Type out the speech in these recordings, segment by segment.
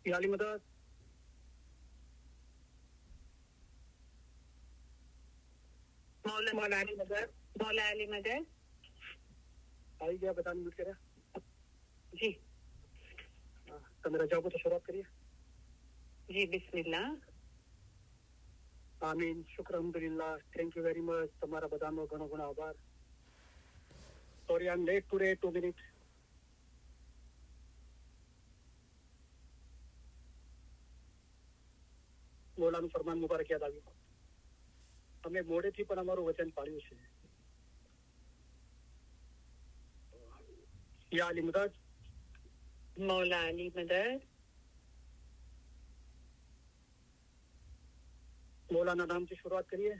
याली मदद मौला मौला अली मदद मौला अली मदद आई गया बताने मिल करा जी तो मेरा जवाब तो शुरुआत करिए जी बिस्मिल्लाह आमीन शुक्र अल्हम्दुलिल्लाह थैंक यू वेरी मच तुम्हारा बदानो घणो घणो आभार sorry I am late today 2 minute મૌલાનું ફરમાન મુબારક યાદ આવ્યું અમે મોડેથી પણ અમારું વચન પાળ્યું છે યા અલી મદદ मौला अली मदद मौलाना नाम से शुरुआत करिए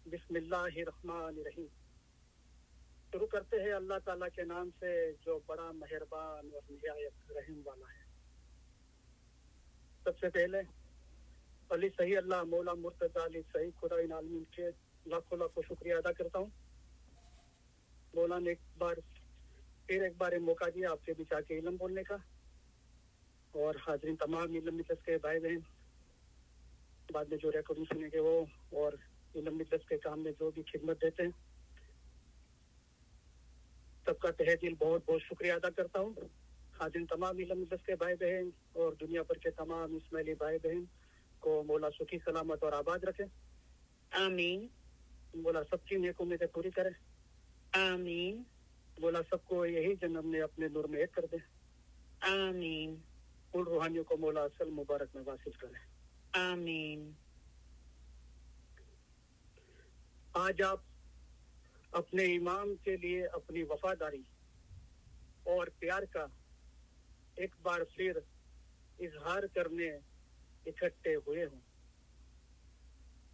बिस्मिल्लाहिर्रहमानिर्रहीम शुरू करते हैं अल्लाह ताला के नाम से जो बड़ा मेहरबान और निहायत रहम वाला है सबसे पहले अली सही अल्लाह मौला मुर्तजा अली सही खुदा इन आलमीन के लाखों लाखों शुक्रिया अदा करता हूँ मौला ने फिर एक बार मौका दिया आपसे भी जाके इल्म बोलने का और हाजिरीन तमाम इल्म मिजलिस के भाई बहन बाद में जो रिकॉर्डिंग सुनेंगे वो और इल्म मिजलिस के काम में जो भी खिदमत देते हैं सबका तहे दिल बहुत बहुत शुक्रिया अदा करता हूँ हाजिरीन तमाम इल्म मिजलिस के भाई बहन और दुनिया भर के तमाम इस्माइली भाई बहन को मौला सुखी सलामत और आबाद रखे आमीन मौला सबकी नेक उम्मीदें पूरी करे आमीन मौला सबको यही जन्म में अपने नूर में एक कर दे आमीन उन रूहानियों को मौला असल मुबारक में वासिल करे आमीन आज आप अपने इमाम के लिए अपनी वफादारी और प्यार का एक बार फिर इजहार करने इकट्ठे हुए हों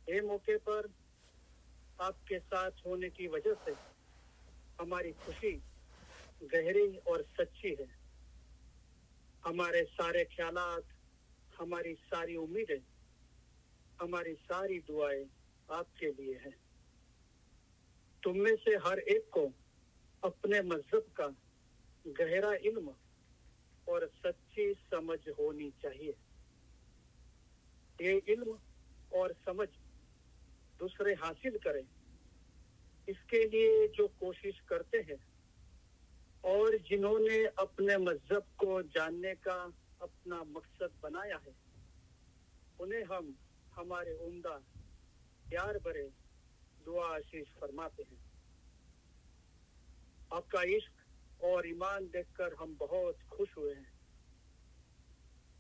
ये मौके पर आपके साथ होने की वजह से हमारी खुशी गहरी और सच्ची है हमारे सारे ख्यालात हमारी सारी उम्मीदें हमारी सारी दुआएं आपके लिए हैं तुम में से हर एक को अपने मजहब का गहरा इल्म और सच्ची समझ होनी चाहिए ये इल्म और समझ दूसरे हासिल करें इसके लिए जो कोशिश करते हैं और जिन्होंने अपने मजहब को जानने का अपना मकसद बनाया है उन्हें हम हमारे उम्दा प्यार भरे दुआ आशीष फरमाते हैं आपका इश्क और ईमान देखकर हम बहुत खुश हुए हैं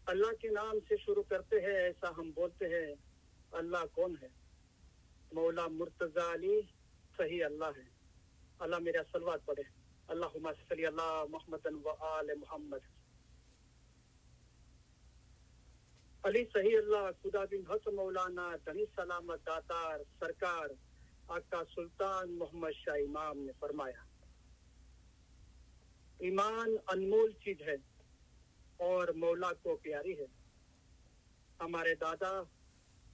अल्लाह के नाम से शुरू करते हैं ऐसा हम बोलते हैं अल्लाह कौन है मौला मुर्तजा अली सही अल्लाह है अल्लाह मेरा सलवात पढ़े अल्लाहुम्मा सल्ली अला मुहम्मदन व आले मुहम्मद अली सही अल्लाह खुदा बिन हक मौलाना धनी सलामत दातार सरकार आका सुल्तान मोहम्मद शाह इमाम ने फरमाया ईमान अनमोल चीज है और मौला को प्यारी है हमारे दादा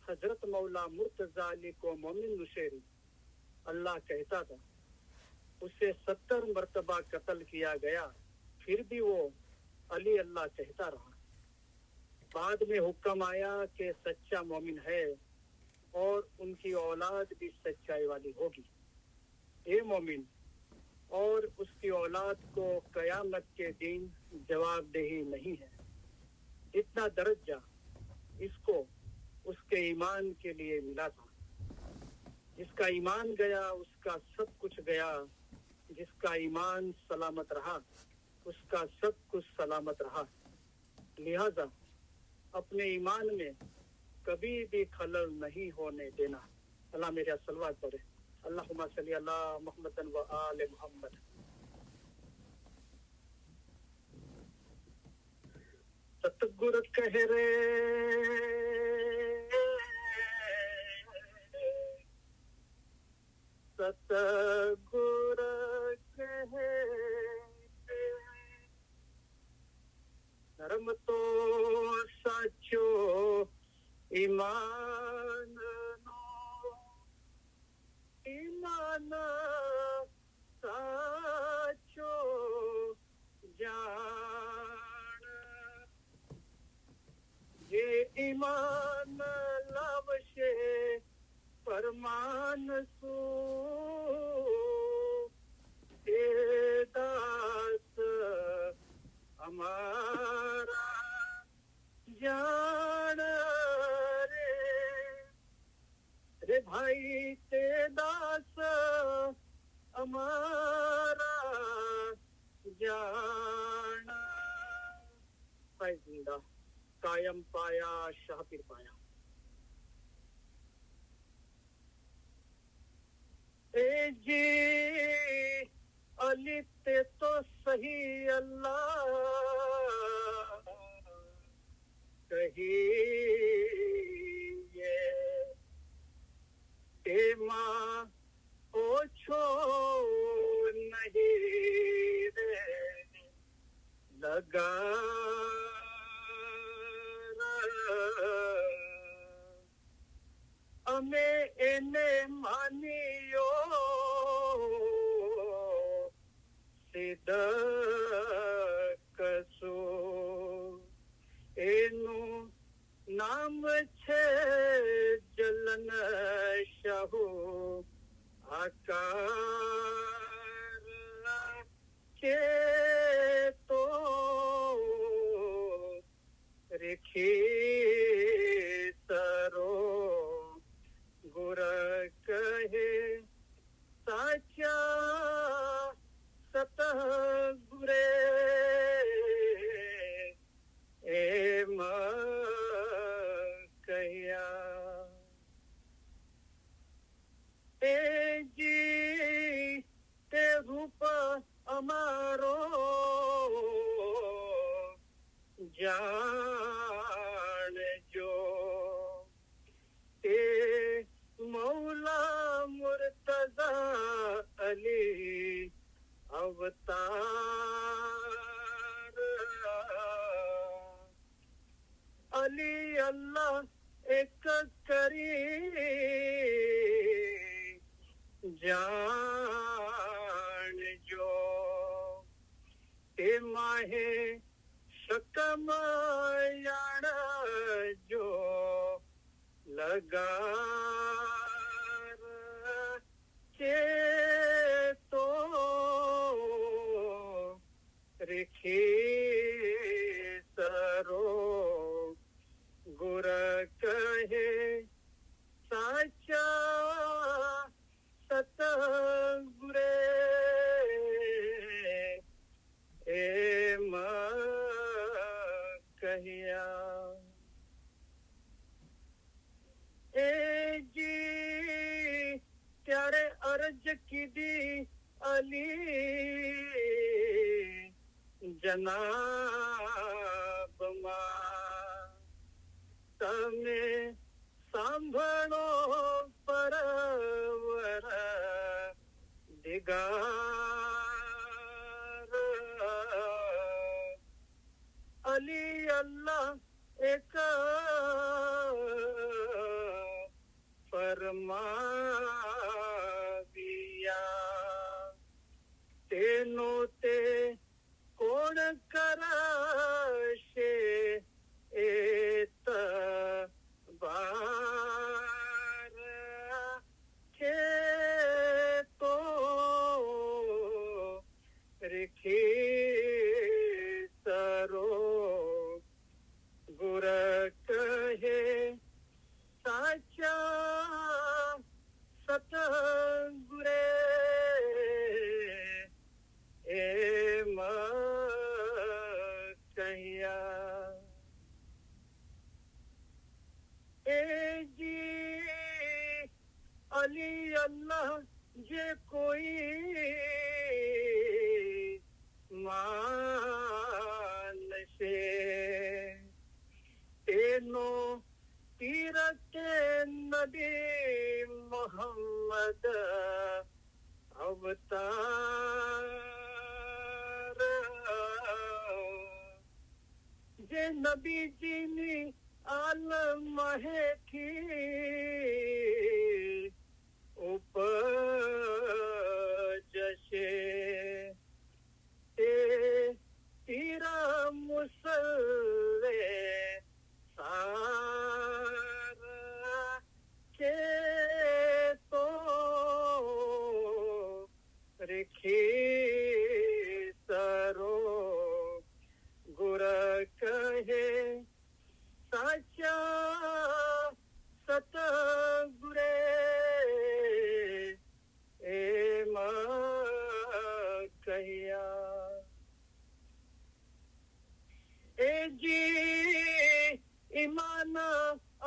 हजरत मौला मुर्तजा अली को मोमिन नुशेरी अल्लाह कहता था उसे 70 मर्तबा कत्ल किया गया फिर भी वो अली अल्लाह कहता रहा बाद में हुक्म आया कि सच्चा मोमिन है और उनकी औलाद भी सच्चाई वाली होगी ये मोमिन और उसकी औलाद को कयामत के दिन जवाबदेही नहीं है इतना दर्जा इसको उसके ईमान के लिए मिला था जिसका ईमान गया उसका सब कुछ गया जिसका ईमान सलामत रहा उसका सब कुछ सलामत रहा लिहाजा अपने ईमान में कभी भी खलल नहीं होने देना अल्लाह मेरा सलवात पढ़े अल्लाहुम्मा सल्ली अला मुहम्मदन व आले मुहम्मद सतगुरु कह रे सतगुरु कह धर्म तो साचो ईमान ईमान साचो जान है जिंदा कायम पाया शाह पीर पाया ए जी अली ते तो सही अल्लाह कहिए ए माँ ओछो नहीं रे लगा अमे एने मानियो सिदकसो एनु नाम छे जलन शाहू आकार के तो रेखी सरो गुर कहे साचा सतह गुरे एम कहिया ए जी ते रूप अमारो जान जो ते मौला मुर्तजा अली अवतार अली अल्लाह एक करी जान जो ते माहे शकम याण जो लगा के तो रिखी सरो गुर कहे साचा सत गुरे एम कहिया ए जी त्यारे अर्ज की दी अली जनाब मां तमे सांभळो परवर दिगार अली अल्लाह एक फरमाविया तेनो ते कोण कराशे एत बार के तो रिखी सरो गुर कहे साचा सत गुरे एम कहिया ए जी अली अल्लाह जे कोई मान से तेनो तीर के नबी मोहम्मद अवतार जे नबी जी नी आलम है थी उपजशे ते तीरा मुसल्ले सारा के तो रिखी सरो गुर कहे साचा सत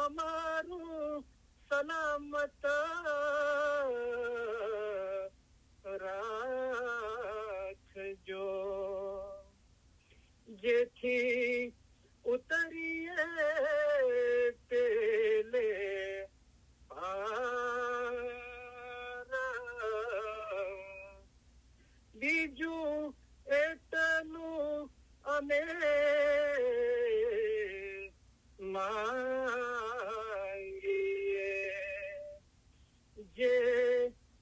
અમારું સલામત રાખજો, જેથી ઉતરીએ પેલે બીજું એટલું અમે માંગીએ, જે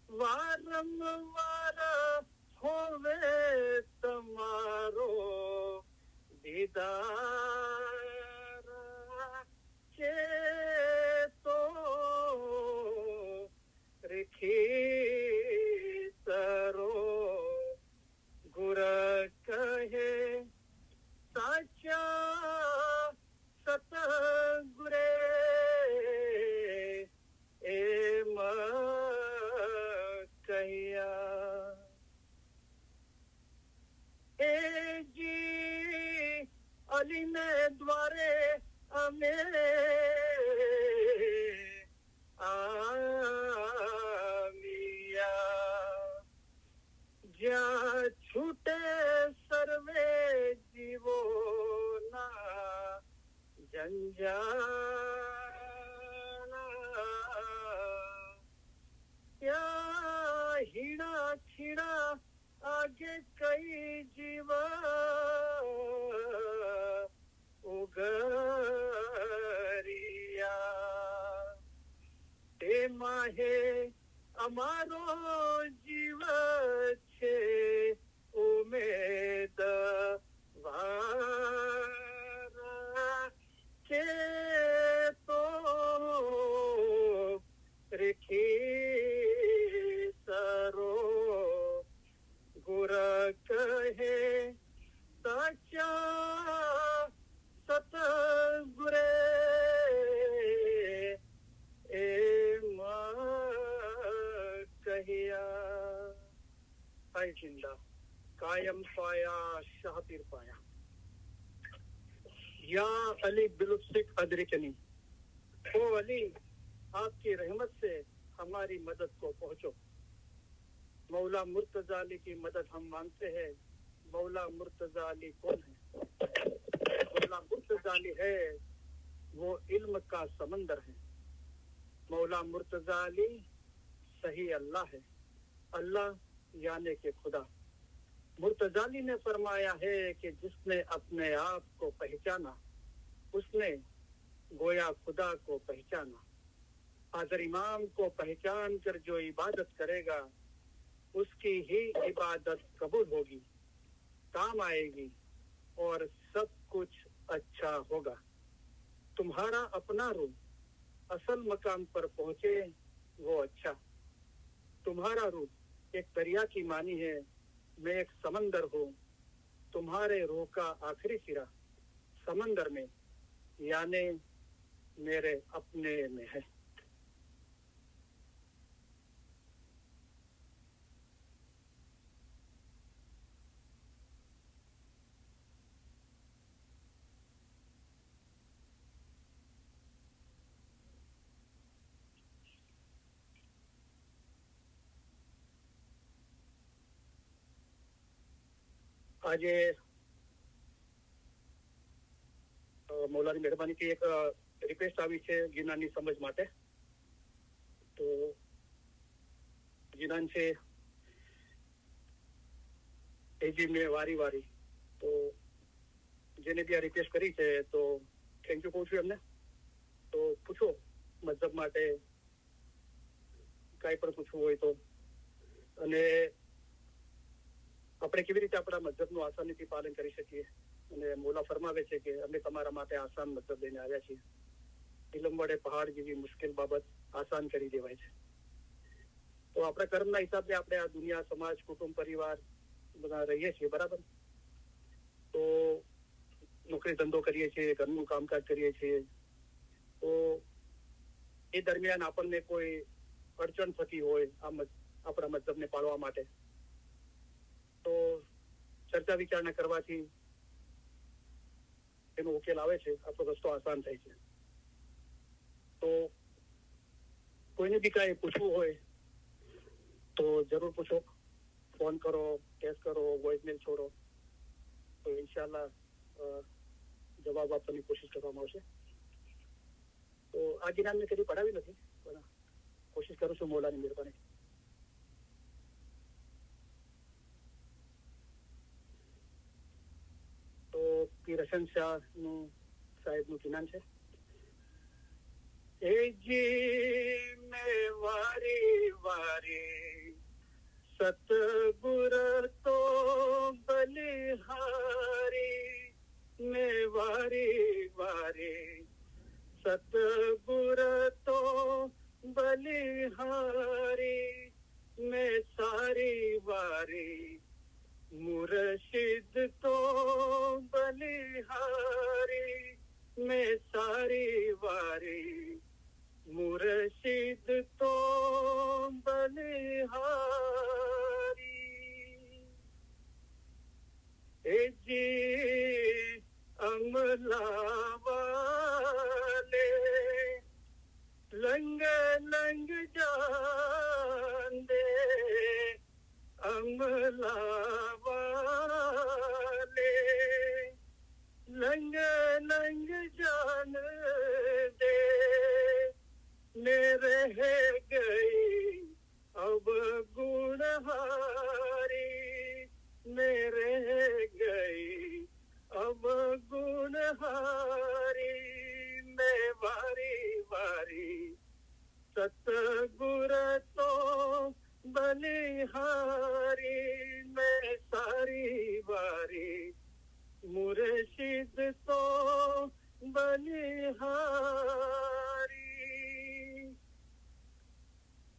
વારંવાર હોવે તમારો દીદાર છે તો રેખીતરો ગુર કહે સાચા સતગુરે એમ કહ્યા. એ જી અલીને દ્વારે અમે આવ્યા, જ્યાં છૂટે સર્વે જીવોના જંજાળ, ત્યાં હીણા ખીણા આગે કઈ જીવ ઉગરિયા, તે માહે અમારો જીવ છે ઉમેદ છે તો રેખી સરો ગુર કહે સાચા સતગુરે એમ કહ્યા. હાય જિંદા कायम पाया शाहपीर पाया. या अली बिलुफ्सिक अदरिकनी, ओ अली आपकी रहमत से हमारी मदद को पहुंचो. मौला मुर्तजा अली की मदद हम मांगते हैं. मौला मुर्तजा अली कौन है? मौला मुर्तजा अली है वो इल्म का समंदर है. मौला मुर्तजा अली सही अल्लाह है. अल्लाह यानी के खुदा. मुर्तजाली ने फरमाया है कि जिसने अपने आप को पहचाना उसने गोया खुदा को पहचाना. हाज़िर इमाम को पहचान कर जो इबादत करेगा उसकी ही इबादत कबूल होगी, काम आएगी और सब कुछ अच्छा होगा. तुम्हारा अपना रूह असल मकाम पर पहुंचे वो अच्छा. तुम्हारा रूह एक दरिया की मानी है, मैं एक समंदर हूँ. तुम्हारे रूह का आखिरी सिरा समंदर में यानी मेरे अपने में है. આજે મૌલાની મહેરબાનીથી એક રિક્વેસ્ટ આવી છે જીનાની સમજ માટે. તો જીનાન છે એજી મેં વારી વારી તો જેને બી આ રિક્વેસ્ટ કરી છે તો થેન્ક યુ કહું છું એમને. તો પૂછો મતલબ માટે કાંઈ પણ પૂછવું હોય તો. અને આપણે કેવી રીતે આપણા મતલબનું આસાનીથી પાલન કરી શકીએ. અને મોલા ફરમાવે છે કે અમે તમારા માટે આસાન મતલબ લઈને આવ્યા છીએ. ઇલમ વડે પહાડ જેવી મુશ્કેલ બાબત આસાન કરી દેવાય છે. તો આપણા કર્મના હિસાબે આપણે આ દુનિયા, સમાજ, કુટુંબ, પરિવાર બધા રહીએ છીએ, બરાબર. તો નોકરી ધંધો કરીએ છીએ, ઘરનું કામકાજ કરીએ છીએ. તો એ દરમિયાન આપણને કોઈ અડચણ થતી હોય આપણા મતલબને પાળવા માટે, તો ચર્ચા વિચારણા કરવાથી એનો ઉકેલ આવે છે, આપણો રસ્તો આસાન થાય છે. તો કોઈને બી કાંઈ પૂછવું હોય તો જરૂર પૂછો, ફોન કરો, ટેક્સ્ટ કરો, વોઇસમેલ છોડો, તો ઇન્શાલ્લાહ જવાબ આપવાની કોશિશ કરવામાં આવશે. તો આ જ્ઞાન મેં કદી પઢાવી નથી, પણ કોશિશ કરું છું મોલાની મહેરબાની. તો પીર હસન શાહનું સાહેબનું જ્ઞાન છે. એ જી મેં વારી વારી સતગુર તો બલિહારી, મેં વારી વારી સતગુર તો બલિહારી, મેં સારી વારી મુર્શિદ તો બલિહારી, મેં સારી વારી મુર્શિદ તો બલિહારી. એ જી અમલા વાલે લંગ લંગ જાન દે, અમલા વાલે લંગ લંગ જાન દે, मेरे रह गई अब गुणहारी, मेरे रह गई अब गुणहारी, मैं वारी वारी सतगुर तो बलिहारी, मैं सारी वारी मुर्शिद तो बलिहारी.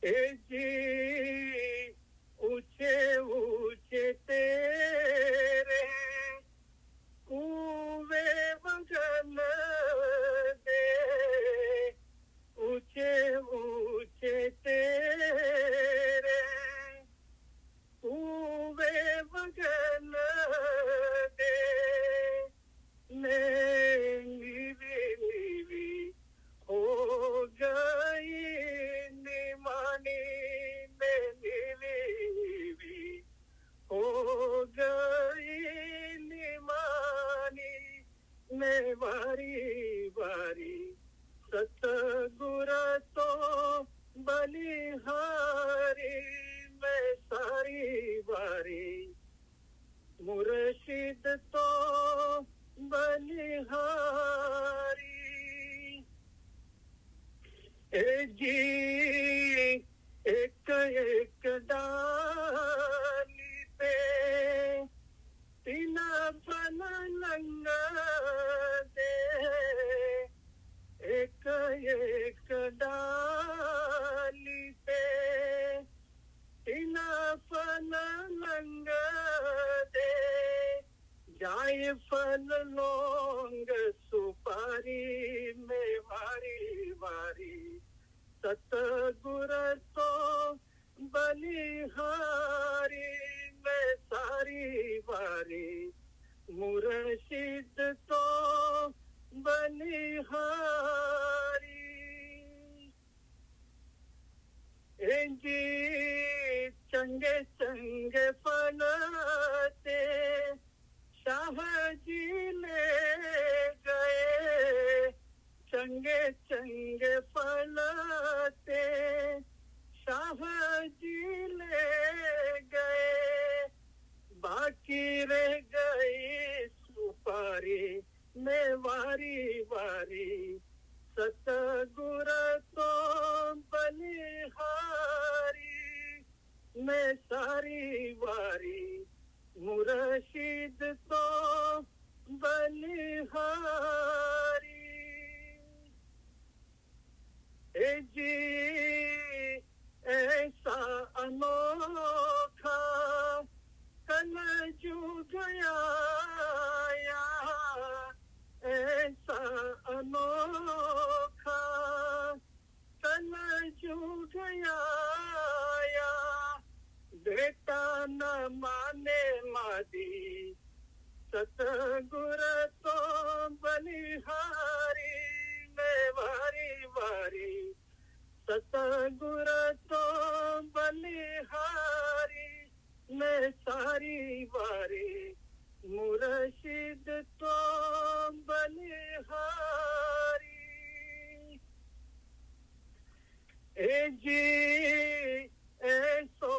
ए जी ऊंचे ऊंचे तेरे कुवे वगन दे, ऊंचे ऊंचे तेरे कुवे वगन दे, नीवी नीवी हो गई निमानी, में नीवी नीवी हो गई निमानी, मैं वारी वारी सतगुर तो बलिहारी, मैं सारी वारी मुर्शिद तो बलिहारी. ए जी एक एक डाली पे तीन फल लंग दे, एक एक डाली पे तीन फल लंग दे, जाए फल लौंग सुपारी, में वारी वारी सतगुर तो बलिहारी, मैं सारी वारी मुर्शिद तो बलिहारी. ए जी चंगे चंगे फल ते शाह जी ले गए, चंगे चंगे फल ते शाह जी ले गए, बाकी रह गई सुपारी, मैं वारी वारी सतगुर तो बलिहारी, मैं सारी वारी मुर्शिद तो बलिहारी. ए जी ऐसा अनोखा कल जुग आया, ऐसा अनोखा कल जुग आया, बेटा न माने मादी सतगुर तो बलिहारी, मैं वारी वारी वारी सतगुर तो बलिहारी मैं सारी वारी मुर्शिद तो बलिहारी ए जी ऐसो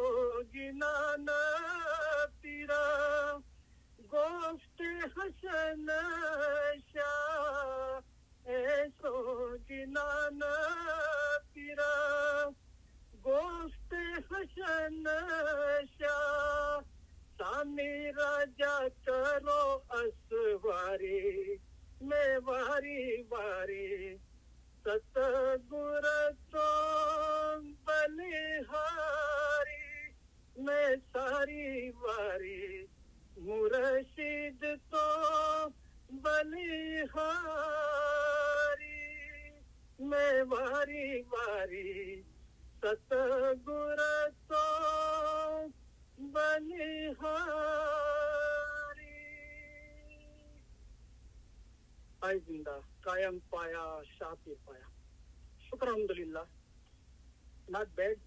गिनाना पीरा गोफ्त हसन शाह ऐसो गिनाना पीरा गोफ्त हसन शाह सामी राजा करो असवारी मैं वारी वारी सतगुर तो बलिहारी मैं सारी वारी मुर्शिद तो बलिहारी मैं वारी वारी सतगुर तो बलिहारी आय जिंदा कायम पाया शाफी पाया शुक्र अल्हम्दुलिल्लाह नॉट बैड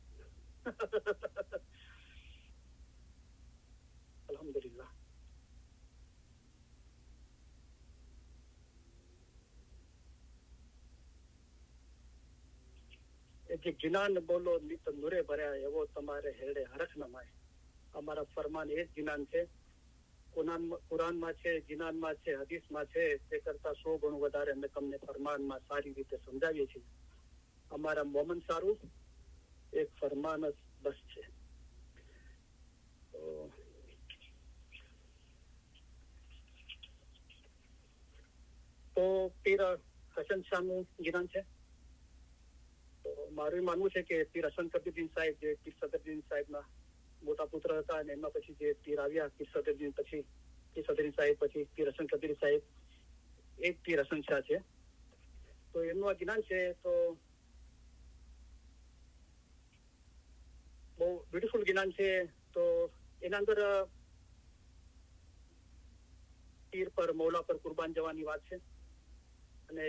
अल्हम्दुलिल्लाह જે જ્ઞાન બોલો નિત નુરે ભર્યા એવો તમારે હેડે હરખ ન માય અમારા ફરમાન એ જ જ્ઞાન છે કુરાનમાં છે જ્ઞાનમાં છે હદીસમાં છે તે કરતા 100 ગણું વધારે અમે તમને ફરમાનમાં સારી રીતે સમજાવીએ છીએ અમારા મોમન સારું એક ફરમાન જ બસ છે તો પીર હસન શાહનું જ્ઞાન છે તો મારું માનવું છે કે પીર હસન કબીરદીન સાહેબ જે પીર સદરદીન સાહેબના મોટા પુત્ર હતા અને એમના પછી જે પીર આવ્યા પીર સદરદીન પછી પીર સદરદીન સાહેબ પછી પીર હસન કબીર સાહેબ એક પીર હસન શાહ છે તો એમનું આ જ્ઞાન છે તો બહુ બ્યુટીફુલ જ્ઞાન છે તો એના અંદર પીર પર મૌલા પર કુરબાન જવાની વાત છે અને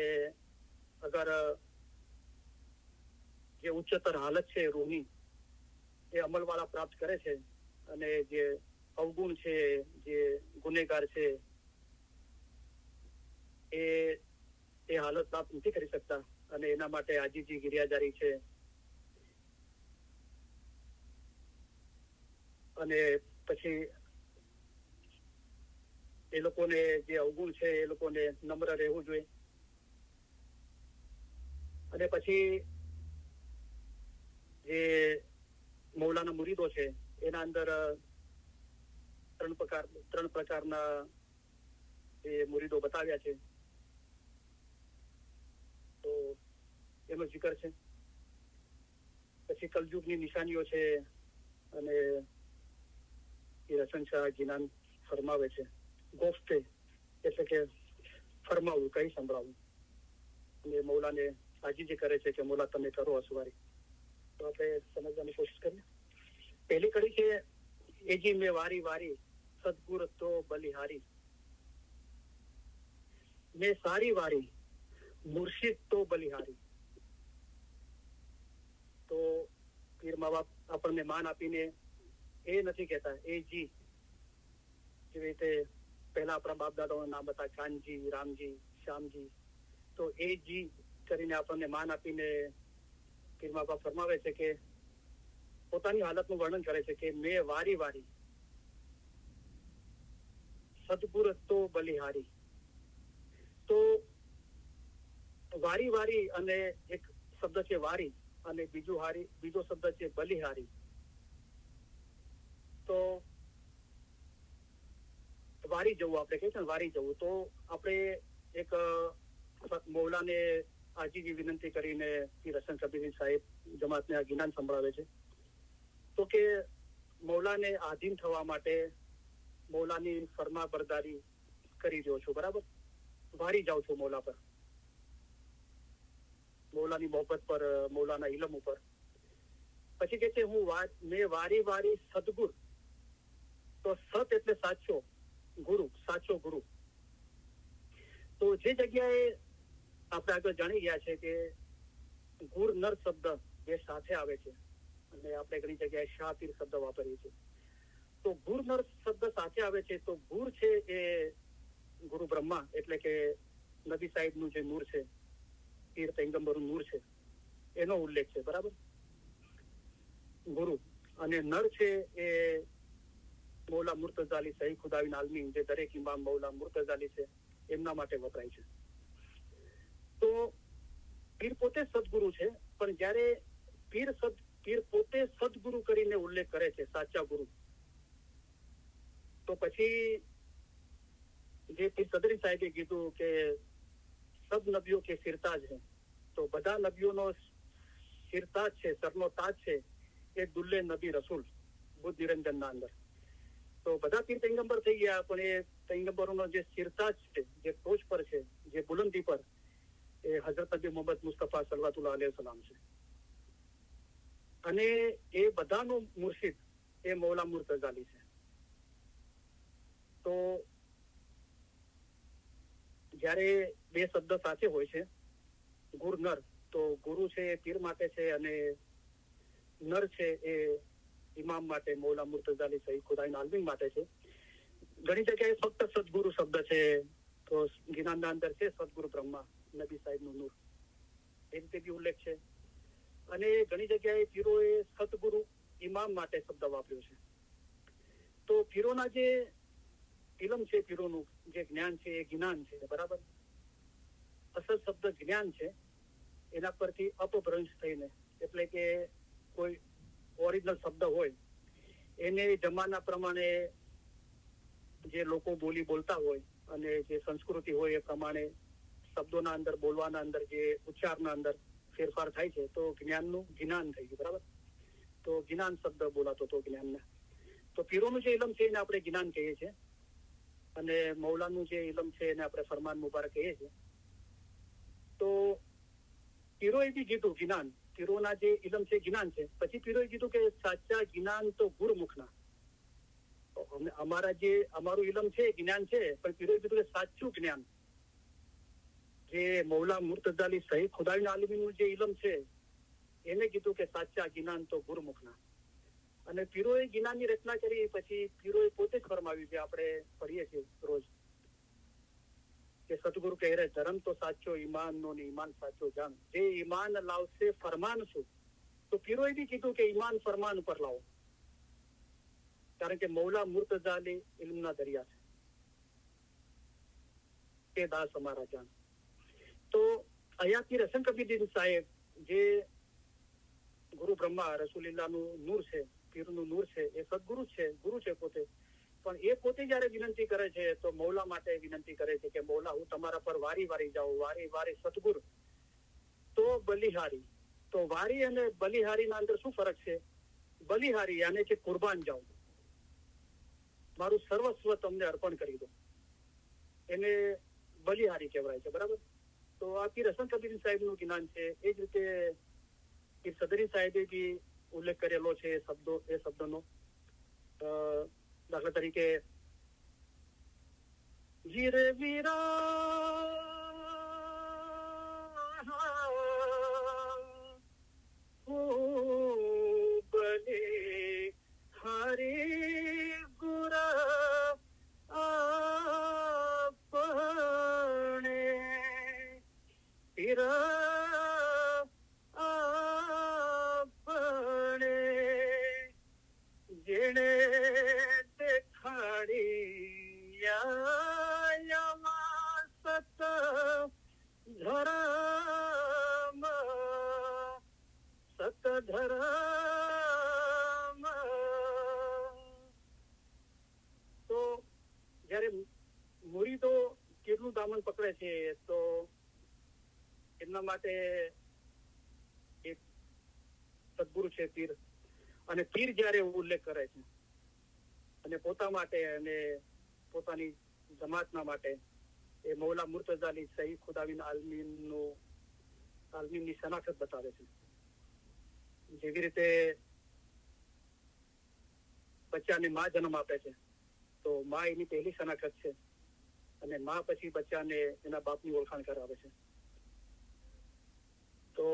અગર જે ઉચ્ચતર હાલત છે રૂહની એ અમલવાળા પ્રાપ્ત કરે છે અને જે અવગુણ છે જે ગુનેગાર છે એ હાલત પ્રાપ્ત નથી કરી શકતા અને એના માટે આજીજી ગિરિયાજારી છે અને પછી એ લોકોને જે અવગુણ છે એ લોકોને નમ્ર રહેવું જોઈએ અને પછી જે મૌલાના મુરીદો છે એના અંદર ત્રણ પ્રકારના જે મુરીદો બતાવ્યા છે તો એનો જિકર છે પછી કલયુગની નિશાનીઓ છે અને એ હસન શાહ જીનાન ફરમાવે છે ગોફતે એટલે કે ફરમાવું કઈ સંભળાવું અને મૌલાને આજીજી કરે છે કે મૌલા તમે કરો અસવારી તો આપણે સમજવાની કોશિશ કરીએ પહેલી કડી છે એજી મેં વારી વારી સદગુર તો બલિહારી મેં સારી વારી મુર્શિદ તો બલિહારી તો પીર મા બાપ આપણને માન આપીને એ નથી કહેતા એ જી જેવી રીતે પહેલા આપણા બાપ દાદાઓના નામ હતા કાનજી રામજી શ્યામજી તો એ જી કરીને આપણને માન આપીને પીર મા બાપ ફરમાવે છે કે પોતાની હાલતનું વર્ણન કરે છે કે મેં વારી વારી સદગુર તો બલિહારી તો વારી વારી અને એક શબ્દ છે વારી અને બીજો શબ્દ છે બલિહારી તો વારી જવું આપણે કહીએ છીએ વારી જવું તો આપણે એક મૌલાને આજીજી વિનંતી કરીને પીર હસન કબીર સાહેબ જમાતને આ જ્ઞાન સંભળાવે છે તો કે મૌલાને આધીન થવા માટે મૌલાની ફરમા બરદારી કરી રહ્યો છું બરાબર વારી જાઉં છું મૌલા પર મૌલાની મોહબ્બત પર મૌલાના ઇલમ ઉપર પછી કે છે હું મેં વારી વારી સદગુર તો સત એટલે સાચો ગુરુ તો જે જગ્યાએ આપણે આગળ જાણી ગયા છે કે ગુર નર શબ્દ જે સાથે આવે છે, અને આપણે ઘણી જગ્યાએ શાહ પીર શબ્દ વાપરીએ છીએ. તો ગુર નર શબ્દ સાથે આવે છે, તો ગુર છે એ ગુરુ બ્રહ્મા એટલે કે નબી સાહેબનું જે નૂર છે, પીર પૈગંબરનું નૂર છે, એનો ઉલ્લેખ છે. બરાબર. ગુરુ અને નર છે એ મૌલા મુર્તઝાલી સહી ખુદાવીન આલમીન, જે દરેક ઇમામ મૌલા મુર્તઝાલી છે એમના માટે વપરાય છે. તો પીર પોતે સદગુરુ છે, પણ જ્યારે પીર પોતે સદગુરુ કરીને ઉલ્લેખ કરે છે, સાચા ગુરુ, તો પછી જે પીર સદરી સાહેબે કીધું કે સબ નબીઓ કે સિરતાજ છે, તો બધા નબીઓનો સિરતાજ છે, સરનો તાજ છે એ દુલ્લે નબી રસૂલ બુદ્ધ નિરંજનના અંદર. તો બધા પીર પૈગંબર થઈ ગયા, પણ એ પૈગંબરોનો જે સિરતાજ છે, જે ટોચ પર છે, જે બુલંદી પર, એ હઝરત નબી મોહમ્મદ મુસ્તફા સલ્લલ્લાહુ અલૈહિ વસલ્લમ છે. અને એ બધાનું મુર્શિદ એ મૌલા મુર્તઝાલી છે. તો જ્યારે બે શબ્દ સાથે હોય છે, ગુર નર, તો ગુરુ છે એ પીર માટે છે, અને નર છે એ ઇમામ માટે, મૌલા મુર્તઝાલી સહી ખુદાઈન આલમીન માટે છે. ઘણી જગ્યાએ ફક્ત સદગુરુ શબ્દ છે, તો ગિનાનના અંદર છે સદગુરુ બ્રહ્મા નબી સાહેબનું નૂર, એ રીતે બી ઉલ્લેખ છે. અને ઘણી જગ્યાએ પીરોએ સદગુરુ ઇમામ માટે શબ્દ વાપર્યો છે. તો પીરોના જે ઇલમ છે, પીરોનું જે જ્ઞાન છે એ જ્ઞાન છે. બરાબર. અસલ શબ્દ જ્ઞાન છે, એના પરથી અપભ્રંશ થઈને, એટલે કે કોઈ ઓરિજિનલ શબ્દ હોય એને જમાના પ્રમાણે જે લોકો બોલી બોલતા હોય અને જે સંસ્કૃતિ હોય એ પ્રમાણે શબ્દોના અંદર, બોલવાના અંદર, જે ઉચ્ચારના અંદર ફેરફાર થાય છે, તો જ્ઞાનનું જ્ઞાન થઈ ગયું. બરાબર. તો જ્ઞાન શબ્દ બોલાતો હતો જ્ઞાનના. તો પીરોનું જે ઇલમ છે એને આપણે જ્ઞાન કહીએ છીએ, અને મૌલાનું જે ઇલમ છે એને આપણે ફરમાન મુબારક કહીએ છીએ. તો પીરોએ બી કીધું જ્ઞાન, પીરોના જે ઇલમ છે જ્ઞાન છે. પછી પીરોએ કીધું કે સાચા જ્ઞાન તો ગુરુમુખના. અમારું ઇલમ છે, જ્ઞાન છે, પણ પીરોએ કીધું કે સાચું જ્ઞાન જે મૌલા મુર્તઝાલી સહી ખુદાઈન આલમીનનું જે ઇલમ છે, એને કીધું કે સાચા જ્ઞાન તો ગુરુમુખના. અને પીરોએ જ્ઞાનની રચના કરી. પછી પીરોએ પોતે જ ફરમાવ્યું, જે આપણે પઢીએ છીએ રોજ, કે સતગુરુ કહે રે ધર્મ તો સાચો ઈમાન નો ને ઈમાન સાચો જાન, જે ઈમાન લાવશે ફરમાન શું. તો પીરોએ બી કીધું કે ઈમાન ફરમાન ઉપર લાવો, કારણ કે મૌલા મુર્તઝાલી ઇલ્મના દરિયા છે, કે દાસ અમારા જાન. તો અહીંયા પીર હસન કબીરદીન સાહેબ, જે ગુરુ બ્રહ્મા રસૂલિલ્લાહનું નૂર છે, પીરનું નૂર છે, એ સદગુરુ છે, ગુરુ છે પોતે. પણ એ પોતે જયારે વિનંતી કરે છે, તો મૌલા માટે વિનંતી કરે છે કે મૌલા, હું તમારા પર વારી વારી જાઉં, વારી વારી સદગુરુ તો બલિહારી. તો વારી અને બલિહારીના અંદર શું ફરક છે? બલિહારી યાને કે કુરબાન જાઉં, મારું સર્વસ્વ તમને અર્પણ કરી દો, એને બલિહારી કહેવાય છે. બરાબર. તો આ પીર હસન કબીર સાહેબનું જ્ઞાન છે. એ જ રીતે પીર સદરી સાહેબે બી ઉલ્લેખ કરેલો છે એ શબ્દનો. દાખલા તરીકે વીરે વીરા બલે હરી ગુરા આપણે તીરા આપણે જેણે સતધરમ. તો જયારે મુરીદો પીરનું દામન પકડે છે, તો એમના માટે એક સદગુરુ છે પીર. અને પીર જયારે ઉલ્લેખ કરે છે અને પોતા માટે અને પોતાની જમાતના માટે, એ મૌલા મુર્તઝાલી સહી ખુદાવીન આલમીનની શનાખત બતાવે છે. જેવી રીતે બચ્ચાને માં જન્મ આપે છે, તો માં એની પહેલી શનાખત છે, અને માં પછી બચ્ચાને એના બાપની ઓળખાણ કરાવે છે. તો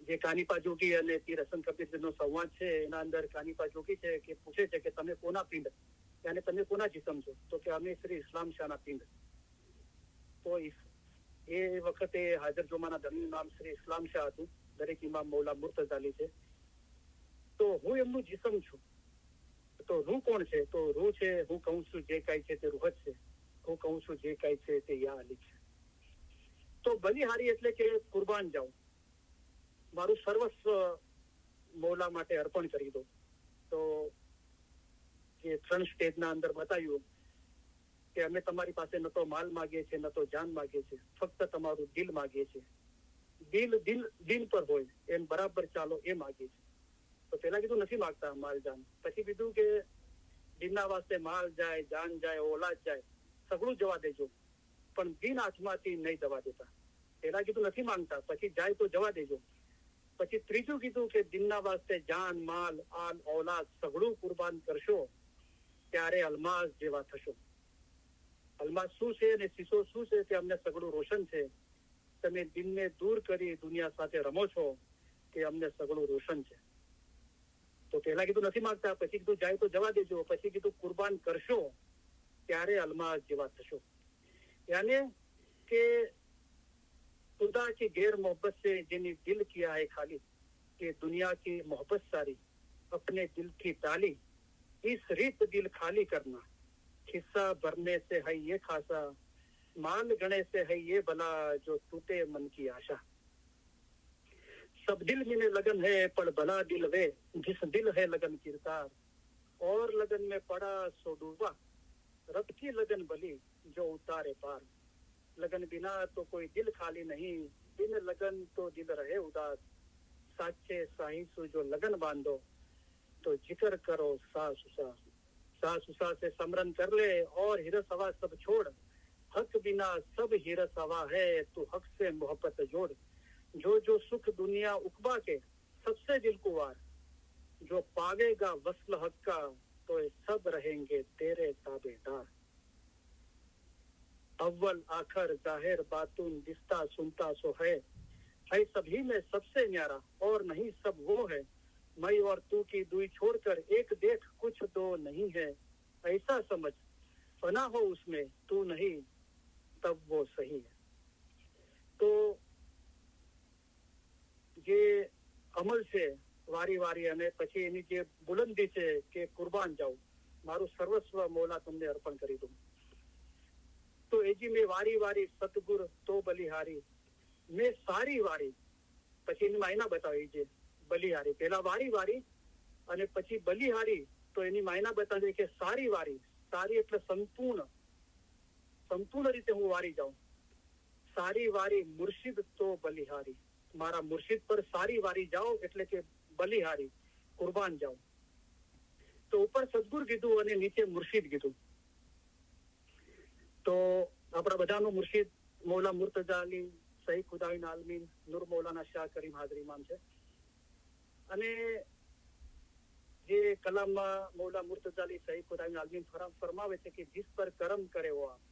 જે કાનીપા જોગી અને પીર હસન કબીરનો સંવાદ છે એના અંદર કાનીપા જોગી છે કે પૂછે છે કે તમે કોના પિંડ અને તમે કોના જીસમ છો, તો કે અમે શ્રી ઇસ્લામ શાહના પિંડ. તો એ વખતે હાજર જોમાના ધર્મનું નામ શ્રી ઇસ્લામ શાહ હતું. દરેક ઇમામ મૌલા મુર્તઝાલી છે. તો હું એમનું જીસમ છું. તો રૂહ કોણ છે? તો રૂહ છે, હું કહું છું જે કાંઈ છે તે રૂહ જ છે. હું કહું છું જે કાંઈ છે તે યા અલી છે. તો બલિહારી એટલે કે કુરબાન જાઉં, મારું સર્વસ્વ મૌલા માટે અર્પણ કરી દો. તો જે 3 સ્ટેજના અંદર બતાવ્યું કે અમે તમારી પાસે ન તો માલ માગીએ છીએ, ન તો જાન માગીએ છીએ, ફક્ત તમારું દિલ માગીએ છીએ. દિલ પર હોય એમ બરાબર ચાલો એ માગીએ છીએ. તો પેલા કીધું નથી માગતા માલ જાન. પછી કીધું કે દિનના વાસ્તે માલ જાય, જાન જાય, ઓલાદ જાય, સગળું જવા દેજો, પણ દિન હાથમાંથી નહીં જવા દેતા. પેલા કીધું નથી માંગતા, પછી જાય તો જવા દેજો. પછી ત્રીજું કીધું કે દિનના વાસ્તે જાન, માલ, આલ, ઓલાદ સગળું કુરબાન કરશો ત્યારે અલમાસ જેવા થશો. અલમાસ શું છે અને શીશો શું છે તે અમને સગળું રોશન છે. તમે દિનને દૂર કરી દુનિયા સાથે રમો છો કે અમને સગળું રોશન છે. તો પેલા કીધું નથી માંગતા, પછી કીધું જાય તો જવા દેજો, પછી કીધું કુરબાન કરશો ત્યારે અલમાસ જેવા થશો. યાને કે खुदा की गैर मोहब्बत से जिन्हें दिल किया है खाली, कि दुनिया की मोहब्बत सारी अपने दिल की ताली, इस रीत दिल खाली करना, खिस्सा भरने से है ये खासा, माल गणे से है ये भला, जो टूटे मन की आशा. सब दिल में लगन है पर भला दिल वे, जिस दिल है लगन किरदार, और लगन में पड़ा सो डूबा, रब की लगन भली जो उतारे पार. लगन बिना तो कोई दिल खाली नहीं, बिन लगन तो दिल रहे उदास. साचे साहिसु जो लगन बांधो, तो जिक्र करो सास उसा. सास उसा से समरन कर ले और हिरस हवा सब छोड़. हक बिना सब हिरस हवा है, तू हक से मोहब्बत जोड़. जो जो सुख दुनिया उकबा के सबसे दिल को वार, जो पावेगा वस्ल हक का, तो ये सब रहेंगे तेरे ताबेदार. अव्वल आखर जाहिर बातून दिस्ता सुनता सो है सभी में सबसे न्यारा, और नहीं सब वो है. मैं और तू की दुई छोड़कर एक देख कुछ दो नहीं है. ऐसा समझ फना हो उसमें तू नहीं तब वो सही है. तो જે અમલ છે વારી વારી અને પછી એની જે બુલંદી છે કે કુરબાન જાઉં, મારું સર્વસ્વ મૌલા તમને અર્પણ કરી દઉં. તો એજી મેં વારી વારી સતગુર તો બલિહારી, મેં સારી વારી. પછી એની માયના બતાવી છે બલિહારી. પેલા વારી વારી અને પછી બલિહારી. તો એની માયના બતાવી કે સારી વારી. સારી એટલે સંપૂર્ણ રીતે હું વારી જાઉં. સારી વારી મુર્શિદ તો બલિહારી, મારા મુર્શિદ પર સારી વારી જાઓ એટલે કે બલિહારી, કુરબાન જાઓ. તો ઉપર સદગુર કીધું અને નીચે મુર્શિદ કીધું. તો આપણા બધાનો મુર્શિદ મૌલા મુર્તઝા અલી સહી ખુદાઈન આલમીન નૂર મૌલાના શાહ કરીમ હાજર ઇમામ છે. અને જે કલામમાં મૌલા મુર્તઝા અલી સહી ખુદાઈન આલમીન ફરમાવે છે કે જીસ પર કરમ કરે હો આપ.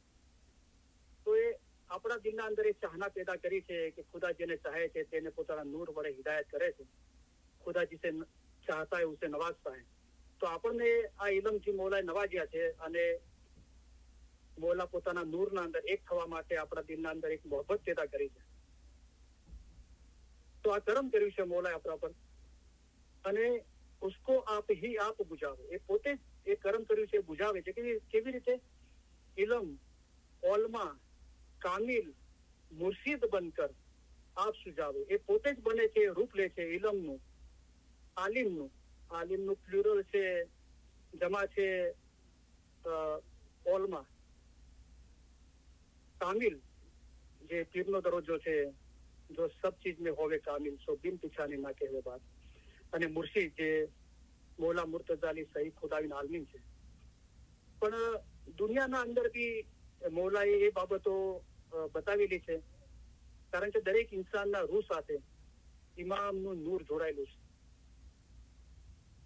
તો એ આપણા દિલના અંદર એ ચાહના પેદા કરી છે કે ખુદા જેને ચાહે છે તેને પોતાના નૂર વડે હિદાયત કરે છે. ખુદા જીસે ચાહતા હે ઉસે નવાજતા હે. તો આપણને આ ઇલમથી મૌલાએ નવાજ્યા છે અને મૌલા પોતાના નૂરના અંદર એક થવા માટે આપણા દિલના અંદર એક મોહબ્બત પેદા કરી છે. તો આ કરમ કર્યું છે મૌલાએ આપણા પર અને ઉસકો આપ હી આપ બુઝાવો. એ પોતે જ એ કરમ કર્યું છે, બુઝાવે છે. કેવી રીતે? ઇલમ, ઓલમા, કામિલ, મુર્શિદ બનકર આપ સુજાવો. એ પોતે જ બને છે, રૂપ લે છે ઇલમનું, આલિમનું. આલિમનું પ્લુરલ છે, જમા છે ઓલમા. કામિલ જે પીરનો દરજ્જો છે, જો સબ ચીજ में હોવે કામિલ, સો બિન પીછાની ના કહેવે બાત. અને મુર્શિદ જે મૌલા મુર્તઝા અલી સહી ખુદાઈન આલમીન છે. પણ દુનિયાના અંદર બી મૌલાએ એ બાબતો બતાવેલી છે, કારણ કે દરેક ઇન્સાનના રૂહ સાથે ઇમામનું નૂર જોડાયેલું છે.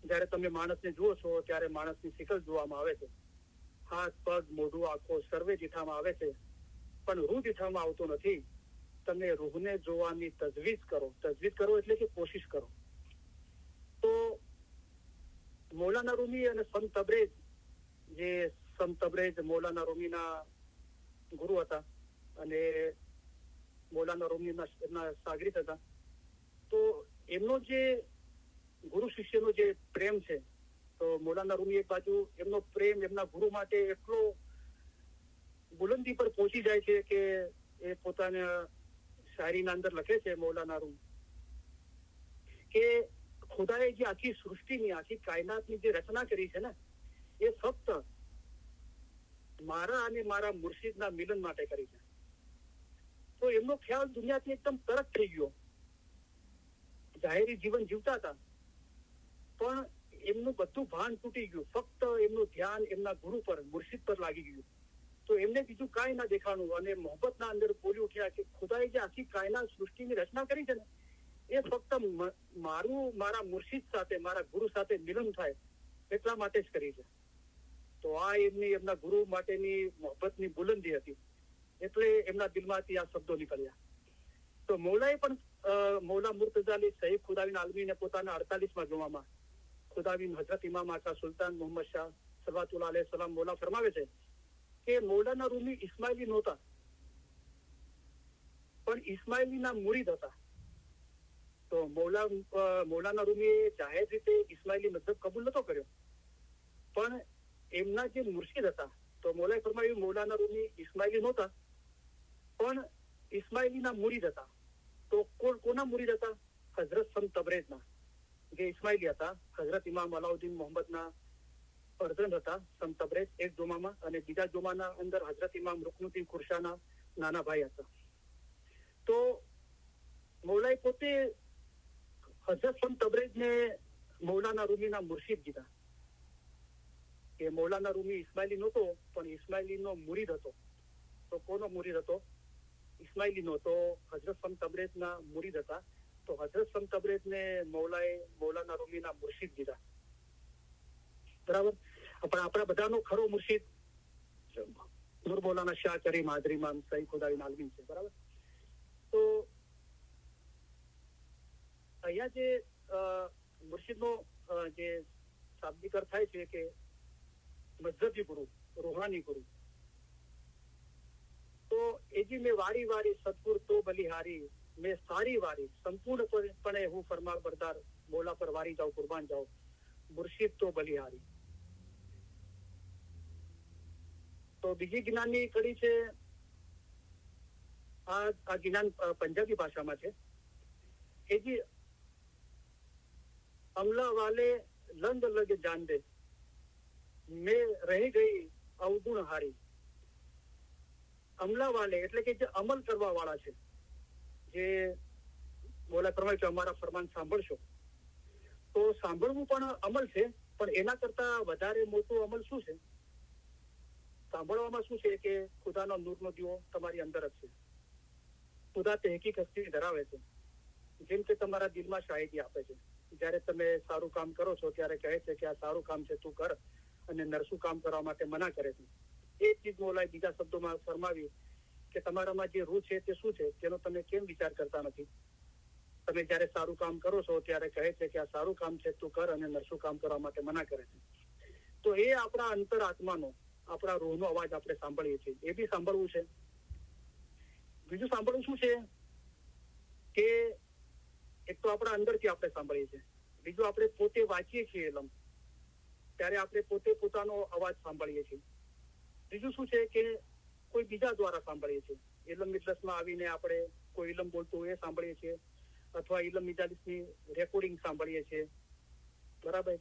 જયારે તમે માણસને જુઓ છો ત્યારે માણસની શિકલ જોવામાં આવે છે, હાથ, પગ, મોઢું, આંખો સર્વે દીઠામાં આવે છે, પણ રૂહ દીઠામાં આવતો નથી. તમે રૂહને જોવાની તજવીજ કરો એટલે કે કોશિશ કરો. તો મૌલાના રૂમી અને સંત તબરેજ, જે સંત તબરેજ મૌલાના રૂમીના ગુરુ હતા અને મૌલાના રૂમીના એમના સાગરીત હતા. તો એમનો જે ગુરુ શિષ્યનો જે પ્રેમ છે, તો મૌલાના રૂમી એક બાજુ એમનો પ્રેમ એમના ગુરુ માટે એટલો બુલંદી પર પહોંચી જાય છે કે એ પોતાના શાયરીના અંદર લખે છે મૌલાના રૂમ કે ખુદાએ જે આખી સૃષ્ટિની આખી કાયનાતની જે રચના કરી છે ને, એ ફક્ત મારા અને મારા મુર્શિદના મિલન માટે કરી છે. તો એમનો ખ્યાલ દુનિયાથી એકદમ તરત થઈ ગયો. જાહેરી જીવન જીવતા હતા પણ એમનું બધું ભાન તૂટી ગયું. ફક્ત એમનું ધ્યાન એમના ગુરુ પર, મુર્શિદ પર લાગી ગયું. તો એમને બીજું કાંઈ ના દેખાણું અને મોહબ્બતના અંદર બોલી ઉઠ્યા કે ખુદાએ જે આખી કાયનાત સૃષ્ટિની રચના કરી છે ને, એ ફક્ત મારા મુર્શિદ સાથે, મારા ગુરુ સાથે મિલન થાય એટલા માટે જ કરી છે. તો આ એમના ગુરુ માટેની મોહબ્બતની બુલંદી હતી, એટલે એમના દિલમાંથી આ શબ્દો નીકળ્યા. તો મૌલાએ પણ મૌલા મુર્તઝા અલી શહીદ ખુદાબીન આલમીને પોતાના 48માં જોવામાં ખુદાબીન હઝરત ઇમામ આકા સુલતાન મોહમ્મદ શાહ સલ્લલ્લાહુ અલૈહિ વસલ્લમ મૌલા ફરમાવે છે કે મૌલાના રૂમી ઇસ્માઇલી નહોતા, પણ ઇસ્માઇલીના મુરીદ હતા. તો મૌલાના રૂમીએ જાહેર રીતે ઇસ્માઇલી મذહબ કબૂલ નતો કર્યો, પણ એમના જે મુર્શિદ હતા, તો મૌલાએ ફરમાવ્યું મૌલાના રૂમી ઇસ્માઇલી નહોતા પણ ઇસ્માઇલીના મુરીદ હતા. તો કોના મુરીદ હતા? હઝરત સંત તબરેજના, જે ઇસ્માઇલી હતા. હઝરત ઇમામ અલાઉદ્દીન મોહમ્મદના ફરજંદ હતા સંત તબરેજ એક જોમામાં, અને બીજા જોમાના અંદર હઝરત ઇમામ રુકનુદ્દીન ખુરશાના નાના ભાઈ હતા. તો મૌલાએ પોતે હઝરત સંત તબરેજને મૌલાના રૂમીના મુર્શિદ કીધા કે મૌલાના રૂમી ઇસ્માઇલી નહોતો પણ ઇસ્માઇલીનો મુરીદ હતો. તો કોનો મુરીદ હતો? ઇસ્માઇલીનો. તો હઝરત સંત તબરેજના મુરીદ હતા. તો હઝરત સંત તબરેજને મૌલાના રૂમીના મુર્શિદ કીધા. બરાબર. પણ આપણા બધાનો ખરો મુર્શિદ નૂર મૌલાના શાહ કરીમ હાજરી ઇમામ સઈદ ખુદાબીન આલમી છે. બરાબર. તો અહીંયા જે મુર્શિદનો જે શાબ્દિક અર્થ થાય છે કે મઝહબી ગુરુ, રૂહાની ગુરુ. તો એ જી મેં વારી વારી સદગુર તો બલિહારી, મેં સારી વારી સંપૂર્ણપણે હું ફરમાન બરદાર, મૌલા પર વારી જાઉં, કુરબાન જાઉં, મુર્શિદ તો બલિહારી. તો બીજી જ્ઞાનની કડી છે, આ જ્ઞાન પંજાબી ભાષામાં છે. એ જી અમલા વાલે લંગ લગ જાન દે, મેં રહી ગઈ અવગુણ હારી. અમલા વાલે એટલે કે જે અમલ કરવા વાળા છે, જે બોલા પ્રમાણે અમારા ફરમાન સાંભળશો. તો સાંભળવું પણ અમલ છે, પણ એના કરતા વધારે મોટું અમલ શું છે? સાંભળવામાં શું છે કે ખુદાનો નૂરનો દીવો તમારી અંદર જ છે. ખુદા તે હકીકત હસ્તી ધરાવે છે. જેમ કે તમારા દિલમાં શાહિદી આપે છે. જયારે તમે સારું કામ કરો છો ત્યારે કહે છે કે આ સારું કામ છે, તું કર, અને નરસું કામ કરવા માટે મના કરે છે. એ ચીજ મૌલાએ બીજા શબ્દોમાં ફરમાવી કે તમારામાં જે રૂહ છે તે શું છે, તેનો તમે કેમ વિચાર કરતા નથી? તમે જયારે સારું કામ કરો છો ત્યારે કહે છે કે આ સારું કામ છે, તું કર, અને નરસું કામ કરવા માટે મના કરે છે. તો એ આપણા અંતર આત્માનો, આપણા રૂહનો અવાજ આપણે સાંભળીએ છીએ. એ બી સાંભળવું છે. બીજું સાંભળવું શું છે કે એક તો આપણા અંદરથી આપણે સાંભળીએ છીએ, બીજું આપણે પોતે વાંચીએ છીએ ઇલમ, ત્યારે આપણે પોતે પોતાનો અવાજ સાંભળીએ છીએ. બીજું શું છે કે કોઈ બીજા દ્વારા સાંભળીએ છીએ. ઇલમ મિજલસમાં આવીને આપણે કોઈ ઇલમ બોલતું એ સાંભળીએ છીએ, અથવા ઇલમ મિજાલિસની રેકોર્ડિંગ સાંભળીએ છીએ. બરાબર.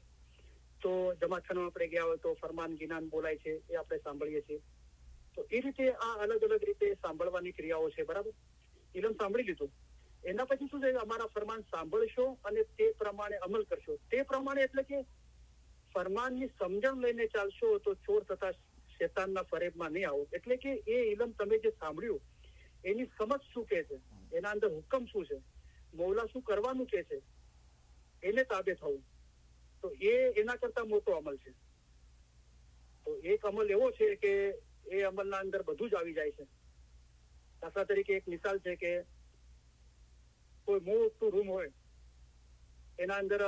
તો જમાતખાનામાં આપણે ગયા હોય તો ફરમાન ગિનાન બોલાય છે, એ આપણે સાંભળીએ છીએ. તો એ રીતે આ અલગ અલગ રીતે સાંભળવાની ક્રિયાઓ છે. બરાબર. ઇલમ સાંભળી લીધું, એના પછી શું છે કે અમારા ફરમાન સાંભળશો અને તે પ્રમાણે અમલ કરશો. તે પ્રમાણે એટલે કે ફરમાનની સમજણ લઈને ચાલશો તો ચોર તથા શેતાનના ફરેબમાં નહીં આવો. એટલે કે એ ઇલમ તમે જે સાંભળ્યું એની સમજ શું કે છે, એના અંદર હુકમ શું છે, મૌલા શું કરવાનું કે છે, એને તાબે થવું. તો એ એના કરતા મોટો અમલ છે. તો એક અમલ એવો છે કે એ અમલના અંદર બધું જ આવી જાય છે. દાખલા તરીકે એક મિસાલ છે કે કોઈ મોટું રૂમ હોય, એના અંદર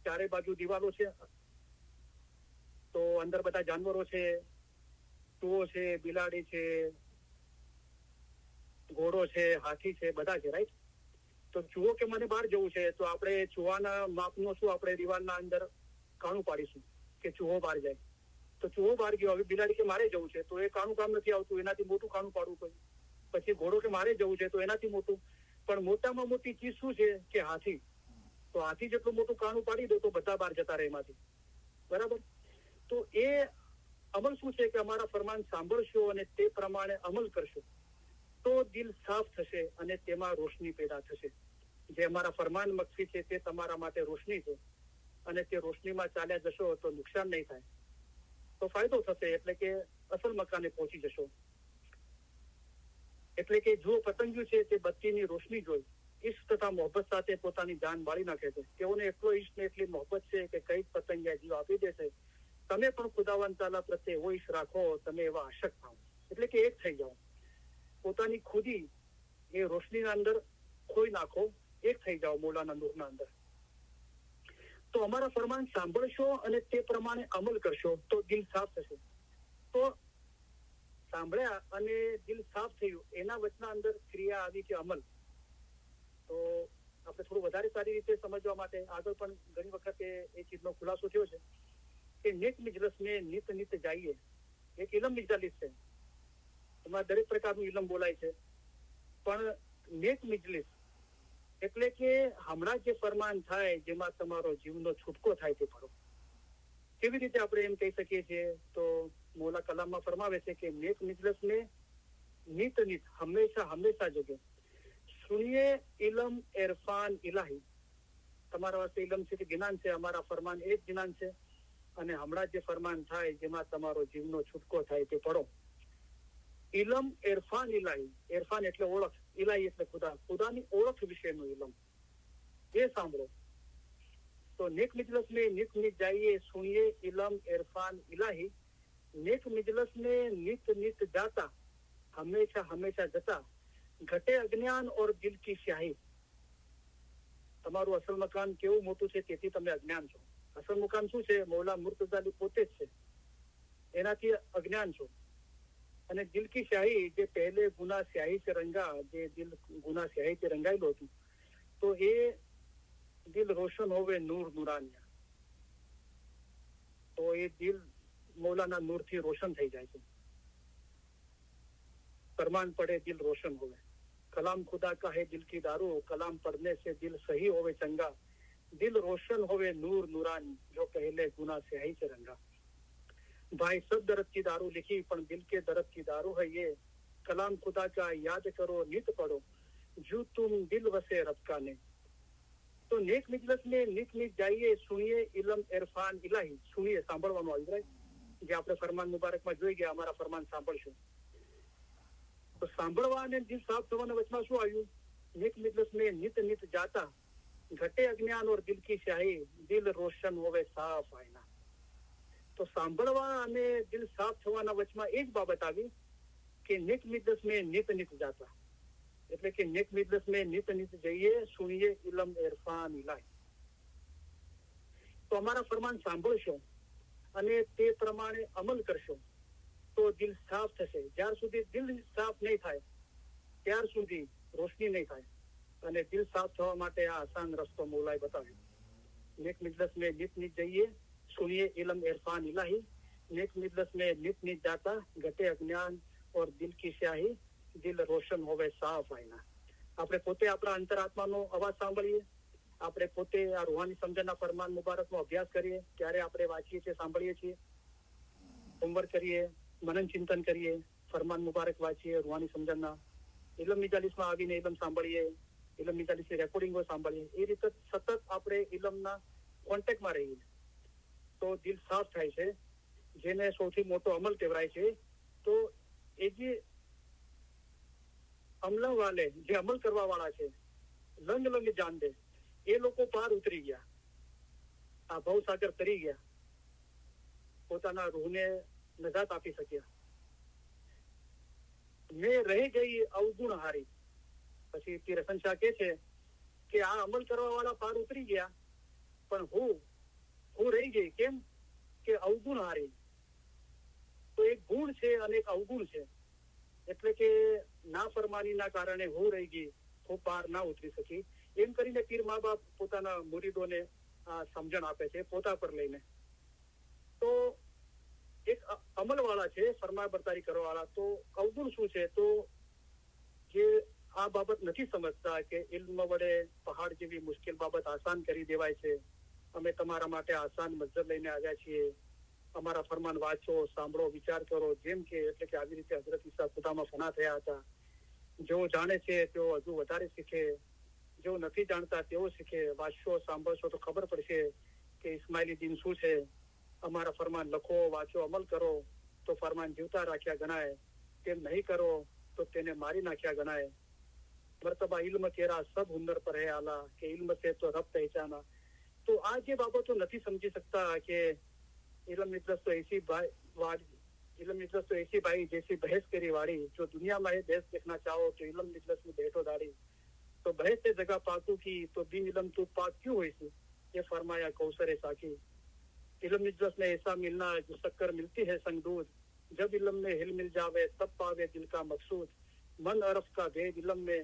ચારે બાજુ દિવાલો છે, તો અંદર બધા જાનવરો છે, ચૂહો છે, બિલાડી છે, ઘોડો છે, હાથી છે, બધા છે, રાઈટ? તો ચૂહો કે મને બહાર જવું છે, તો આપણે ચૂહાના માપનો શું આપણે દિવાલના અંદર કાણું પાડીશું કે ચૂહો બહાર જાય. તો ચૂહો બહાર ગયો, હવે બિલાડી કે મારે જવું છે, તો એ કાણું કામ નથી આવતું, એનાથી મોટું કાણું પાડવું પડે. પછી ઘોડો કે મારે જવું છે, તો એનાથી મોટું. પણ મોટામાં મોટી ચીજ શું છે કે હાથી. તો હાથી જેટલું મોટું કાણું પાડી દો તો બધા બહાર જતા રહે એમાંથી, બરાબર? તો એ અમલ શું છે કે અમારા ફરમાન સાંભળશો અને તે પ્રમાણે અમલ કરશો તો દિલ સાફ થશે અને તેમાં રોશની પેદા થશે. જે અમારા ફરમાન મક્સી છે તે તમારા માટે રોશની છે, અને તે રોશનીમાં ચાલ્યા જશો તો નુકસાન નહીં થાય, તો ફાયદો થશે, એટલે કે અસલ મકાને પહોંચી જશો. એટલે કે જો પતંગિયું છે તે બત્તીની રોશની જોઈ ઈશ્ક તથા મોહબ્બત સાથે પોતાની જાન બાળી નાખે છે. તેઓને એટલો ઈશ્ક ને એટલી મોહબ્બત છે કે કઈ પતંગિયા જીવ આપી દેશે. તમે પણ ખુદાવંદ તાલા પ્રત્યે એવો ઈશ્ક રાખો, તમે એવા આશક થાઓ, એટલે કે એક થઈ જાઓ. પોતાની ખુદી એ રોશનીના અંદર ખોઈ નાખો, એક થઈ જાઓ મોલાના નૂરના અંદર. તો અમારા ફરમાન સાંભળશો અને તે પ્રમાણે અમલ કરશો તો દિલ સાફ થશે. તો સાંભળ્યા અને દિલ સાફ થયું, એના વચના અંદર ક્રિયા આવી કે અમલ. તો આપણે થોડું વધારે સારી રીતે સમજવા માટે આગળ પણ ઘણી વખત એ ચીજનો ખુલાસો થયો છે કે નેક મિજલસ મેં નિત નિત જાઈએ. એક ઇલમ મિજાલિસ છે, એમાં દરેક પ્રકારનું ઇલમ બોલાય છે, પણ નેક મિજલિસ એટલે કે હમણાં જે ફરમાન થાય જેમાં તમારો જીવનો છૂટકો થાય તે ફરો. કેવી રીતે આપણે એમ કહી શકીએ છીએ? તો મોલા કલામમાં ફરમાવે છે કે નેક મિજલસ મેં નિત નિત હંમેશા હંમેશા જગે સુનિએ ઇલમ ઇરફાન ઇલાહી. તમારા વાસ્તે ઇલમ છે કે જ્ઞાન છે, અમારા ફરમાન એ જ જ્ઞાન છે, અને હમણાં જે ફરમાન થાય જેમાં તમારો જીવનો છૂટકો થાય તે પડો. ઇલમ ઇરફાન ઇલાહી, ઇરફાન એટલે ઓળખ, ઇલાહી એટલે ખુદા, ખુદાની ઓળખ વિશેનું ઇલમ, એ સાંભળો. તો નેક મિજલસ में नित नित जाइए सुनिए इलम इरफान इलाही. नेक मिजलस में नित नित जाता हमेशा हमेशा जता घटे अज्ञान और दिल की स्याही. તમારું અસલ મકાન કેવું મોટું છે તેથી તમે અજ્ઞાન છો. અસલ મકાન શું છે? મૌલા મુર્તઝાલી પોતે જ છે, એનાથી અજ્ઞાન છો. અને દિલ કી સ્યાહી, જે પહેલે ગુના સ્યાહી से रंगा, જે દિલ ગુના સ્યાહીથી રંગાયેલું હતું, તો એ દિલ રોશન હોવે નૂર નૂરાનિયા. તો એ દિલ મૌલાના નૂરથી રોશન થઈ જાય છે. फरमान पढ़े दिल रोशन होवे, कलाम खुदा का है दिल की दारू, कलाम पढ़ने से दिल सही होवे चंगा, दिल रोशन होवे नूर नूरानी, जो पहले गुना स्याही से रंगा. भाई सब दर्द की दारू लिखी पण दिल के दर्द की दारू है ये, कलाम खुदा का याद करो नित पढ़ो, जो तुम दिल वसे रब का ने. तो नेक मिजलस में नित नित जाइए सुनिए इलम इरफान इलाही. सुनिए, સાંભળવાનું આવી જાય, જે આપણે ફરમાન મુબારકમાં જોઈ ગયા, અમારા ફરમાન સાંભળશું. તો સાંભળવા અને દિલ સાફ થવાના વચમાં શું આવ્યું? નેક મિજલસ में नित नित जाता घटे अज्ञान और दिल की स्याही, दिल रोशन होवे साफ आईना. તો સાંભળવા અને દિલ સાફ થવાના વચમાં એક બાબત આવી કે નેક મિજલસ में नित नित जाता, એટલે કે નેક મિજલસ में नित नित જઈએ સુનિએ ઇલમ ઇરફાન ઇલાહી. તો અમારા ફરમાન સાંભળશો અને તે પ્રમાણે અમલ કરશો તો દિલ સાફ થશે. જ્યાર સુધી દિલ સાફ નહીં થાય ત્યાર સુધી રોશની નહીં થાય. અને દિલ સાફ થવા માટે આ આસાન રસ્તો મૌલાએ બતાવ્યો. નેક મિજલસ में नित नित જઈએ सुनिए इलम इरफान इलाही, नेक मिजलस में नित नित जाता घटे अज्ञान और दिल की स्याही, દિલ રોશન હોવે સાફ આઈના. આપણે પોતે આપણા અંતરાત્માનો અવાજ સાંભળીએ, આપણે પોતે આ રૂહાની સમજણના ફરમાન મુબારકનો અભ્યાસ કરીએ, ત્યારે આપણે વાંચીએ છીએ, સાંભળીએ છીએ, હોમવર્ક કરીએ, મનન ચિંતન કરીએ, ફરમાન મુબારક વાંચીએ રૂહાની સમજણના, ઇલમ મિજાલિસમાં આવીને ઇલમ સાંભળીએ, ઇલમ મિજાલિસની રેકોર્ડિંગો સાંભળીએ. એ રીતે સતત આપણે ઇલમના કોન્ટેક્ટમાં રહીએ તો દિલ સાફ થાય છે, જેને સૌથી મોટો અમલ કહેવાય છે. તો એ જે અમલા વાલે, જે અમલ કરવા વાળા છે, લંગ લંગ જાન દે, એ લોકો પાર ઉતરી ગયા, આ ભવસાગર તરી ગયા, પોતાના રૂહને નજાત આપી શક્યા. મેં રહી ગઈ અવગુણ હારી. પછી તીરસન શાહ કહે છે કે આ અમલ કરવા વાળા પાર ઉતરી ગયા, પણ હું રહી ગઈ. કેમ? કે અવગુણ હારી. તો એક ગુણ છે અને એક અવગુણ છે. એટલે કે ના ફરમાનીના કારણે હું રહી ગઈ, હું પાર ના ઉતરી શકી. એમ કરીને પીર મા બાપ પોતાના મુરીદોને સમજણ આપે છે પોતા પર લઈને. તો એક અમલ વાળા છે, ફરમાન બરદારી કરવા વાળા. તો અવગુણ શું છે? તો જે આ બાબત નથી સમજતા કે ઇલ્મ વડે પહાડ જેવી મુશ્કેલ બાબત આસાન કરી દેવાય છે. અમે તમારા માટે આસાન મજ્જર લઈને આવ્યા છીએ. અમારા ફરમાન વાંચો, સાંભળો, વિચાર કરો. જેમ કે એટલે કે આવી રીતે હઝરત ઈસા ખુદામાં ફના થયા હતા. જેઓ જાણે છે તેઓ હજુ વધારે શીખે, જેઓ નથી જાણતા તેઓ શીખે. વાંચશો, સાંભળશો તો ખબર પડશે કે ઇસ્માઇલી દીન શું છે. અમારા ફરમાન લખો, વાંચો, અમલ કરો તો ફરમાન જીવતા રાખ્યા ગણાય. તેમ નહીં કરો તો તેને મારી નાખ્યા ગણાય. મર્તબા ઇલ્મ તેરા સબ હુનર પર હે આલા, કે ઇલ્મ से तो रब पहचाना. तो આ જે બાબતો નથી સમજી શકતા કે इलम इजलस तो ऐसी इलम इजलस तो ऐसी भाई जैसी बहस करी वाड़ी. जो दुनिया में बहस देखना चाहो तो इलम इजलस में बैठो दाड़ी. तो बहस से जगह पाकू की तो बिन इलम तू पाक क्यों हुई थी, ये फरमाया कौसर साकी. इलम इजलस में ऐसा मिलना जो शक्कर मिलती है संग दूध. जब इलम में हिल मिल जावे तब पावे दिल का मकसूद. मन अरफ का भेद इलम में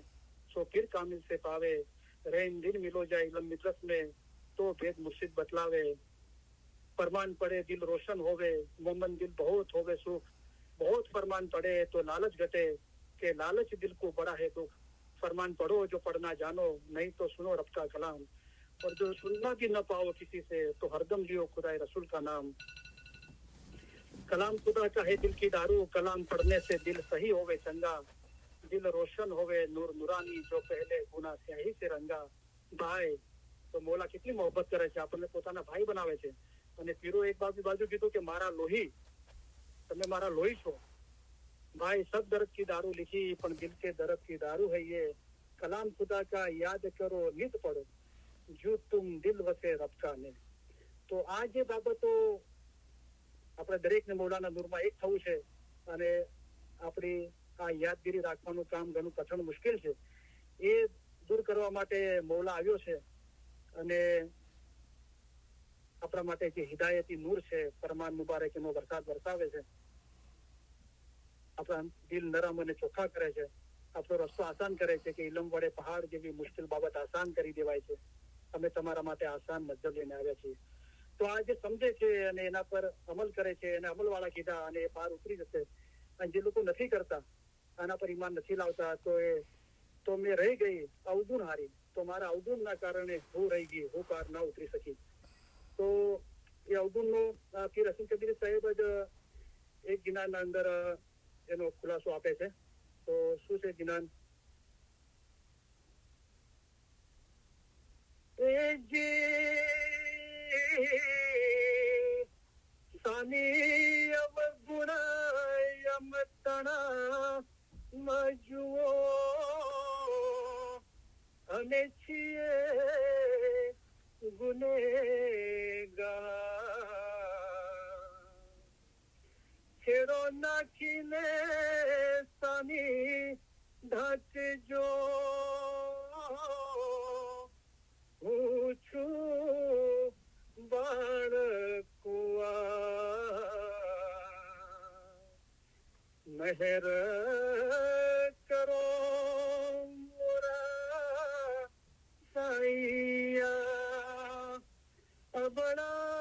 सो फिर कामिल से पावे. रैन दिन मिलो जाए इलम इजलस में तो भेद मुर्शिद बतलावे. फरमान पड़े दिल रोशन होवे, मोमन दिल बहुत होवे सुख. बहुत फरमान पड़े तो लालच घटे, के लालच दिल को बड़ा है दुख. फरमान पढ़ो जो पढ़ना जानो, नहीं तो सुनो रब का कलाम. और जो सुनना भी न पाओ किसी से तो हरदम लियो खुदाए रसूल का नाम. कलाम खुदा का है दिल की दारू, कलाम पढ़ने से दिल सही होवे चंगा. दिल रोशन होवे नूर नुरानी, जो पहले गुना स्याही से रंगा. भाई તો મોલા કેટલી મોહબ્બત કરે છે, આપણને પોતાના ભાઈ બનાવે છે. અને પીરો એક બાજુ કીધું કે મારા લોહી, તમે મારા લોહી છો. भाई सब दर्द की दारू लिखी पर दिल के दर्द की दारू है ये. कलाम खुदा का याद करो नित पढ़ो, जो तुम दिल वसे रब का ने. તો આ જે બાબતો આપણે દરેકને મોલાના નૂરમાં એક થવું છે અને આપણી આ યાદગીરી રાખવાનું કામ ઘણું કઠણ મુશ્કેલ છે. એ દૂર કરવા માટે મૌલા આવ્યો છે અને આપણા માટે જે હિદાયતી નૂર છે, ફરમાન મુબારકનો વરસાદ વરસાવે છે. આપણા દિલ નરમ અને ચોખ્ખા કરે છે, આપણો રસ્તો આસાન કરે છે કે ઇલમ વડે પહાડ જેવી મુશ્કેલ બાબત આસાન કરી દેવાય છે. અમે તમારા માટે આસાન મજ્જર લઈને આવ્યા છીએ. તો આ જે સમજે છે અને એના પર અમલ કરે છે, એને અમલવાળા કીધા અને એ પાર ઉતરી જશે. અને જે લોકો નથી કરતા, આના પર ઈમાન નથી લાવતા, તો મેં રહી ગઈ અવગુણ હારી. તો મારા અવગુણના કારણે હું રહી ગઈ, હું પાર ના ઉતરી શકી. તો એ અવગુણનો પીર હસીન કબીર સાહેબ જ એક જ્ઞાનના અંદર એનો ખુલાસો આપે છે. તો શું છે જ્ઞાન? સાની અવગુણ યમતણા મજુઓ અને છીએ ગુનેગાર. છેડો નાખીને સાની ઢાંકજો, હું છું બાળકુઆ. મહેર કરો મોરા સાઈયા, અબળા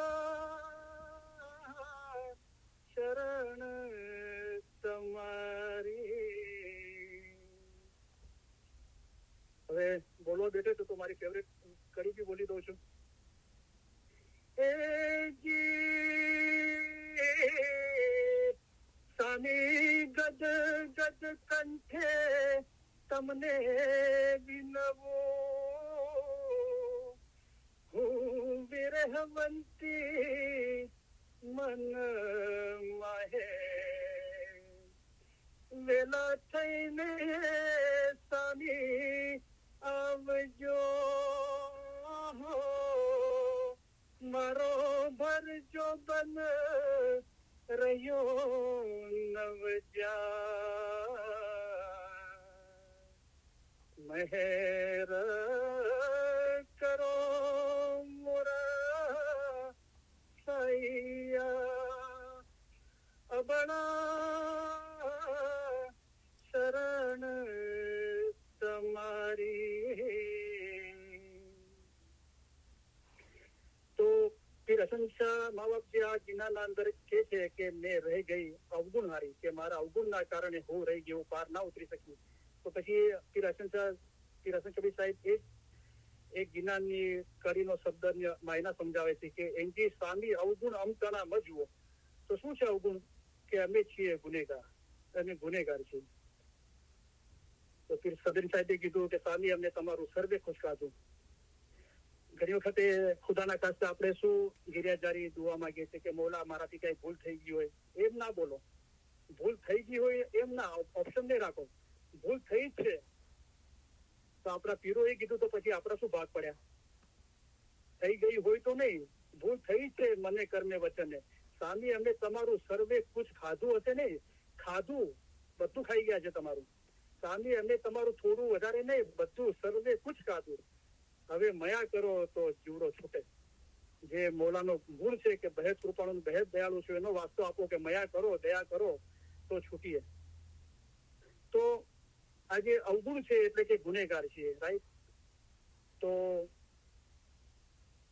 શરણ તમારી. હવે બોલવા બેઠે તો મારી ફેવરેટ કડી બી બોલી દઉં છું. એ સાની ગદ ગદ કંઠે તમને વિનવું, હું વિરહવંતી મન માહે. વેલા થઈને સાની આવજો, મારો ભરજો બન રહ્યો નવજા. મહેર કરો મોરા સૈયા અબણા શરણ તમારી. તો ફિર અસંખ્ય મા બાપ જે આ ગીનાના અંદર કહે છે કે મેં રહી ગઈ અવગુણ હારી, કે મારા અવગુણના કારણે હું રહી ગયો, પાર ના ઉતરી શકી. તો પછી ફિર અસંખ્ય કબીર સાહેબ એક ગીનાની કડીનો શબ્દ માયના સમજાવે છે કે એનજી સ્વામી અવગુણ અમતણા મ જુઓ. તો શું છે અવગુણ? કે અમે છીએ ગુનેગાર, અમે ગુનેગાર છીએ. તો ફિર કબીર સાહેબે કીધું કે સ્વામી અમને તમારું સર્વે ખુશ કાઢું. ઘણી વખતે ખુદાના કાસ્તે આપણે શું ગિરિયાજારી દુઆ માંગીએ છીએ કે મોલા મારાથી કઈ ભૂલ થઈ ગઈ હોય. એમ ના બોલો, ભૂલ થઈ ગઈ હોય એમ ના ઓપ્શન નહીં રાખો. ભૂલ થઈ જ છે તો આપણા પીરોએ કીધું તો પછી આપણા શું ભાગ પડ્યા? થઈ ગઈ હોય તો નહીં, ભૂલ થઈ છે મને કર્મે વચને. સ્વામી અમે તમારું સર્વે કુછ ખાધું હશે ને, ખાધું બધું ખાઈ ગયા છે તમારું. સ્વામી અમે તમારું થોડું વધારે નહીં, બધું સર્વે કુછ ખાધું. હવે મયા કરો તો જીવડો છૂટે. જે મોલાનો ગુણ છે કે બહેત કૃપાળુ બહેત દયાળુ છે, એનો વાસ્તો આપો કે મયા કરો, દયા કરો તો છૂટીએ. તો આજે અવગુણ છે એટલે કે ગુનેગાર છીએ, રાઈટ? તો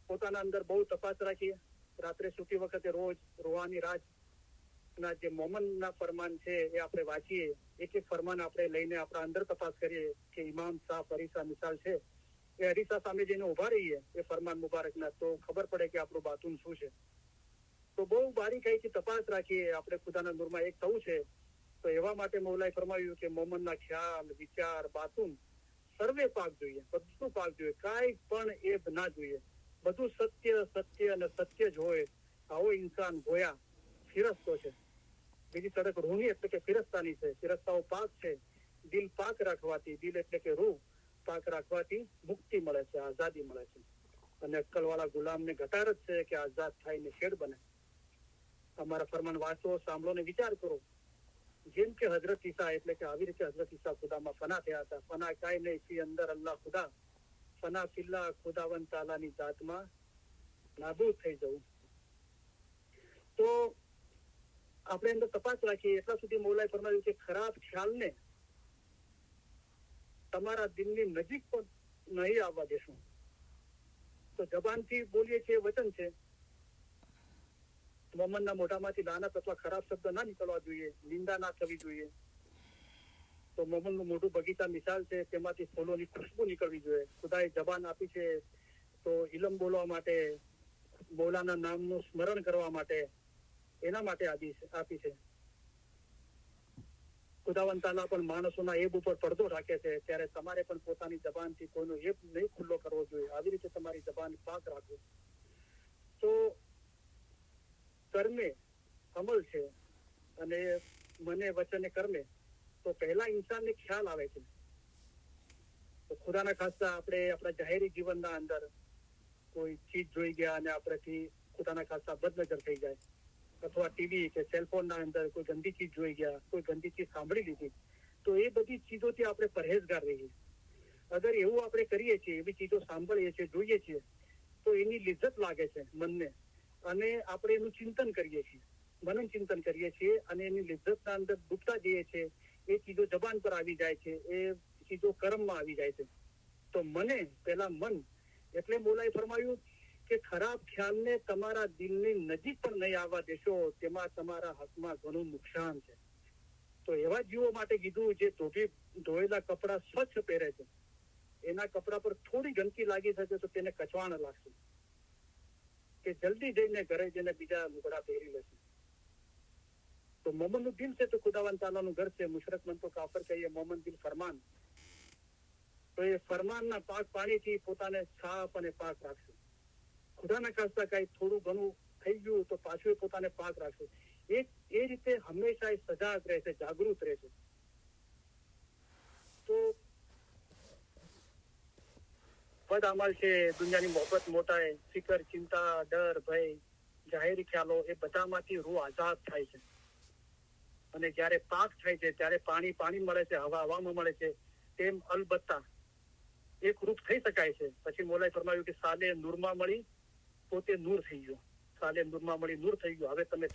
પોતાના અંદર બહુ તપાસ રાખીએ. રાત્રે સૂતી વખતે રોજ રૂહાની રાજના જે મોમનના ફરમાન છે એ આપણે વાંચીએ. એક એક ફરમાન આપણે લઈને આપણા અંદર તપાસ કરીએ કે ઇમામ સાફ અરીસા મિસાલ છે એ અરીસા સામે જઈને ઉભા રહીએ એ ફરમાન મુબારકના, તો ખબર પડે કે આપણું બાતુન શું છે. તો બહુ બારીકાઈથી તપાસ રાખીએ. આપણે ખુદાના નૂરમાં એક થવું છે તો એવા માટે મૌલાએ ફરમાવ્યું કે મોમનના ખ્યાલ, વિચાર, બાતુન સર્વે પાક જોઈએ, બધું પાક જોઈએ, કાંઈ પણ એબ ના જોઈએ. બધું સત્ય સત્ય અને સત્ય જ હોય. આવો ઇન્સાન ગોયા ફિરસ્તો છે. બીજી સડક રૂહની એટલે કે ફિરસ્તાની છે. ફિરસ્તાઓ પાક છે. દિલ પાક રાખવાથી, દિલ એટલે કે રૂહ પાક રાખવાથી મુક્તિ મળે છે, આઝાદી મળે છે. અને અક્કલવાળા ગુલામને ઘટાર જ છે કે આઝાદ થાયને શેડ બને. અમારા ફરમાન વાંચો, સાંભળો ને વિચાર કરો. જેમ કે હજરત ઈસા એટલે કે આવી રીતે હજરત ઈસા ખુદામાં ફના થયા હતા. ફના કાંઈ નહીં સી અંદર અલ્લાહ ખુદા, ફના ફિલ્લા ખુદાવન તાલાની જાતમાં નાબૂદ થઈ જવું. તો આપણે અંદર તપાસ રાખીએ. એટલા સુધી મૌલાએ ફરમાવ્યું કે ખરાબ ખ્યાલને તમારા દિલની નજીક પણ નહીં આવવા દેશું. તો જબાનથી બોલીએ છીએ, વચન છે. મોમનના મોઢામાંથી લાનત અથવા ખરાબ શબ્દ ના નીકળવા જોઈએ, નિંદા ના થવી જોઈએ. તો મોમનનું મોઢું બગીચા મિસાલ છે, તેમાંથી ફૂલોની ખુશ્બુ નીકળવી જોઈએ. ખુદાએ જબાન આપી છે તો ઇલમ બોલવા માટે, મૌલાના નામનું સ્મરણ કરવા માટે, એના માટે આપી છે. ખુદાવન તાલા પણ માણસોના એબ ઉપર પડદો રાખે છે, ત્યારે તમારે પણ પોતાની જબાનથી કોઈનો એબ નહીં ખુલ્લો કરવો જોઈએ. આવી રીતે તમારી જબાન પાક રાખો. તો કર્મે અમલ છે અને મને વચને કર્મે. તો પહેલા ઇન્સાનને ખ્યાલ આવે છે. તો ખુદાના ખાસ્તા આપણે આપણા જાહેરી જીવનના અંદર કોઈ ચીજ જોઈ ગયા અને આપણેથી ખુદાના ખાસ્તા બદનજર થઈ જાય, અથવા ટીવી કે સેલફોનના અંદર કોઈ ગંદી ચીજ જોઈ ગયા, કોઈ ગંદી ચીજ સાંભળી લીધી, તો એ બધી ચીજોથી આપણે પરહેજગાર રહીએ. અગર એવું આપણે કરીએ છીએ, એવી ચીજો સાંભળીએ છીએ, જોઈએ છીએ, તો એની લિજ્જત લાગે છે મનને, અને આપણે એનું ચિંતન કરીએ છીએ, મનન ચિંતન કરીએ છીએ, અને એની લિજ્જતના અંદર ડૂબતા જઈએ છીએ. એ ચીજો જબાન પર આવી જાય છે, એ ચીજો કર્મમાં આવી જાય છે. તો મને પેલા મન એટલે મૌલાએ ફરમાયું કે ખરાબ ખ્યાલને તમારા દિલની નજીક પણ નહીં આવવા દેશો, તેમાં તમારા હકમાં ઘણું નુકસાન છે. તો એવા જીવો માટે કીધું જે ધોયેલા કપડા સ્વચ્છ પહેરે છે, એના કપડા પર થોડી ગંદકી લાગી શકે તો તેને કચવાણ લાગશે, કે જલ્દી જઈને ઘરે જઈને બીજા લુગડા પહેરી લેશે. તો મોમનનું દિલ છે તો ખુદાવન તાલાનું ઘર છે. મુશરક મન તો કાફર કહીએ, મોમન દિલ ફરમાન. તો એ ફરમાનના પાક પાણીથી પોતાને સાફ અને પાક રાખશે. ખુદાના ખાસ્તા કઈ થોડું ઘણું થઈ ગયું તો પાછું પોતાને પાક રાખશે. એ રીતે હંમેશા સજાગ રહેશે, જાગૃત રહેશે. તો બદ અમલ છે, દુનિયાની મોહબત મોટાય, ફિકર, ચિંતા, ડર, ભય, જાહેરી ખ્યાલો, એ બધામાંથી રૂહ આઝાદ થાય છે. અને જયારે પાક થાય છે ત્યારે પાણી મળે છે, હવામાં મળે છે. તેમ અલબત્તા એક રૂપ થઈ શકાય છે. પછી મોલાએ ફરમાવ્યું કે સાલે નૂરમાં મળી પોતે નૂર થઈ ગયો, સાલે નૂરમાં મળી નૂર થઈ ગયો, હવે તમે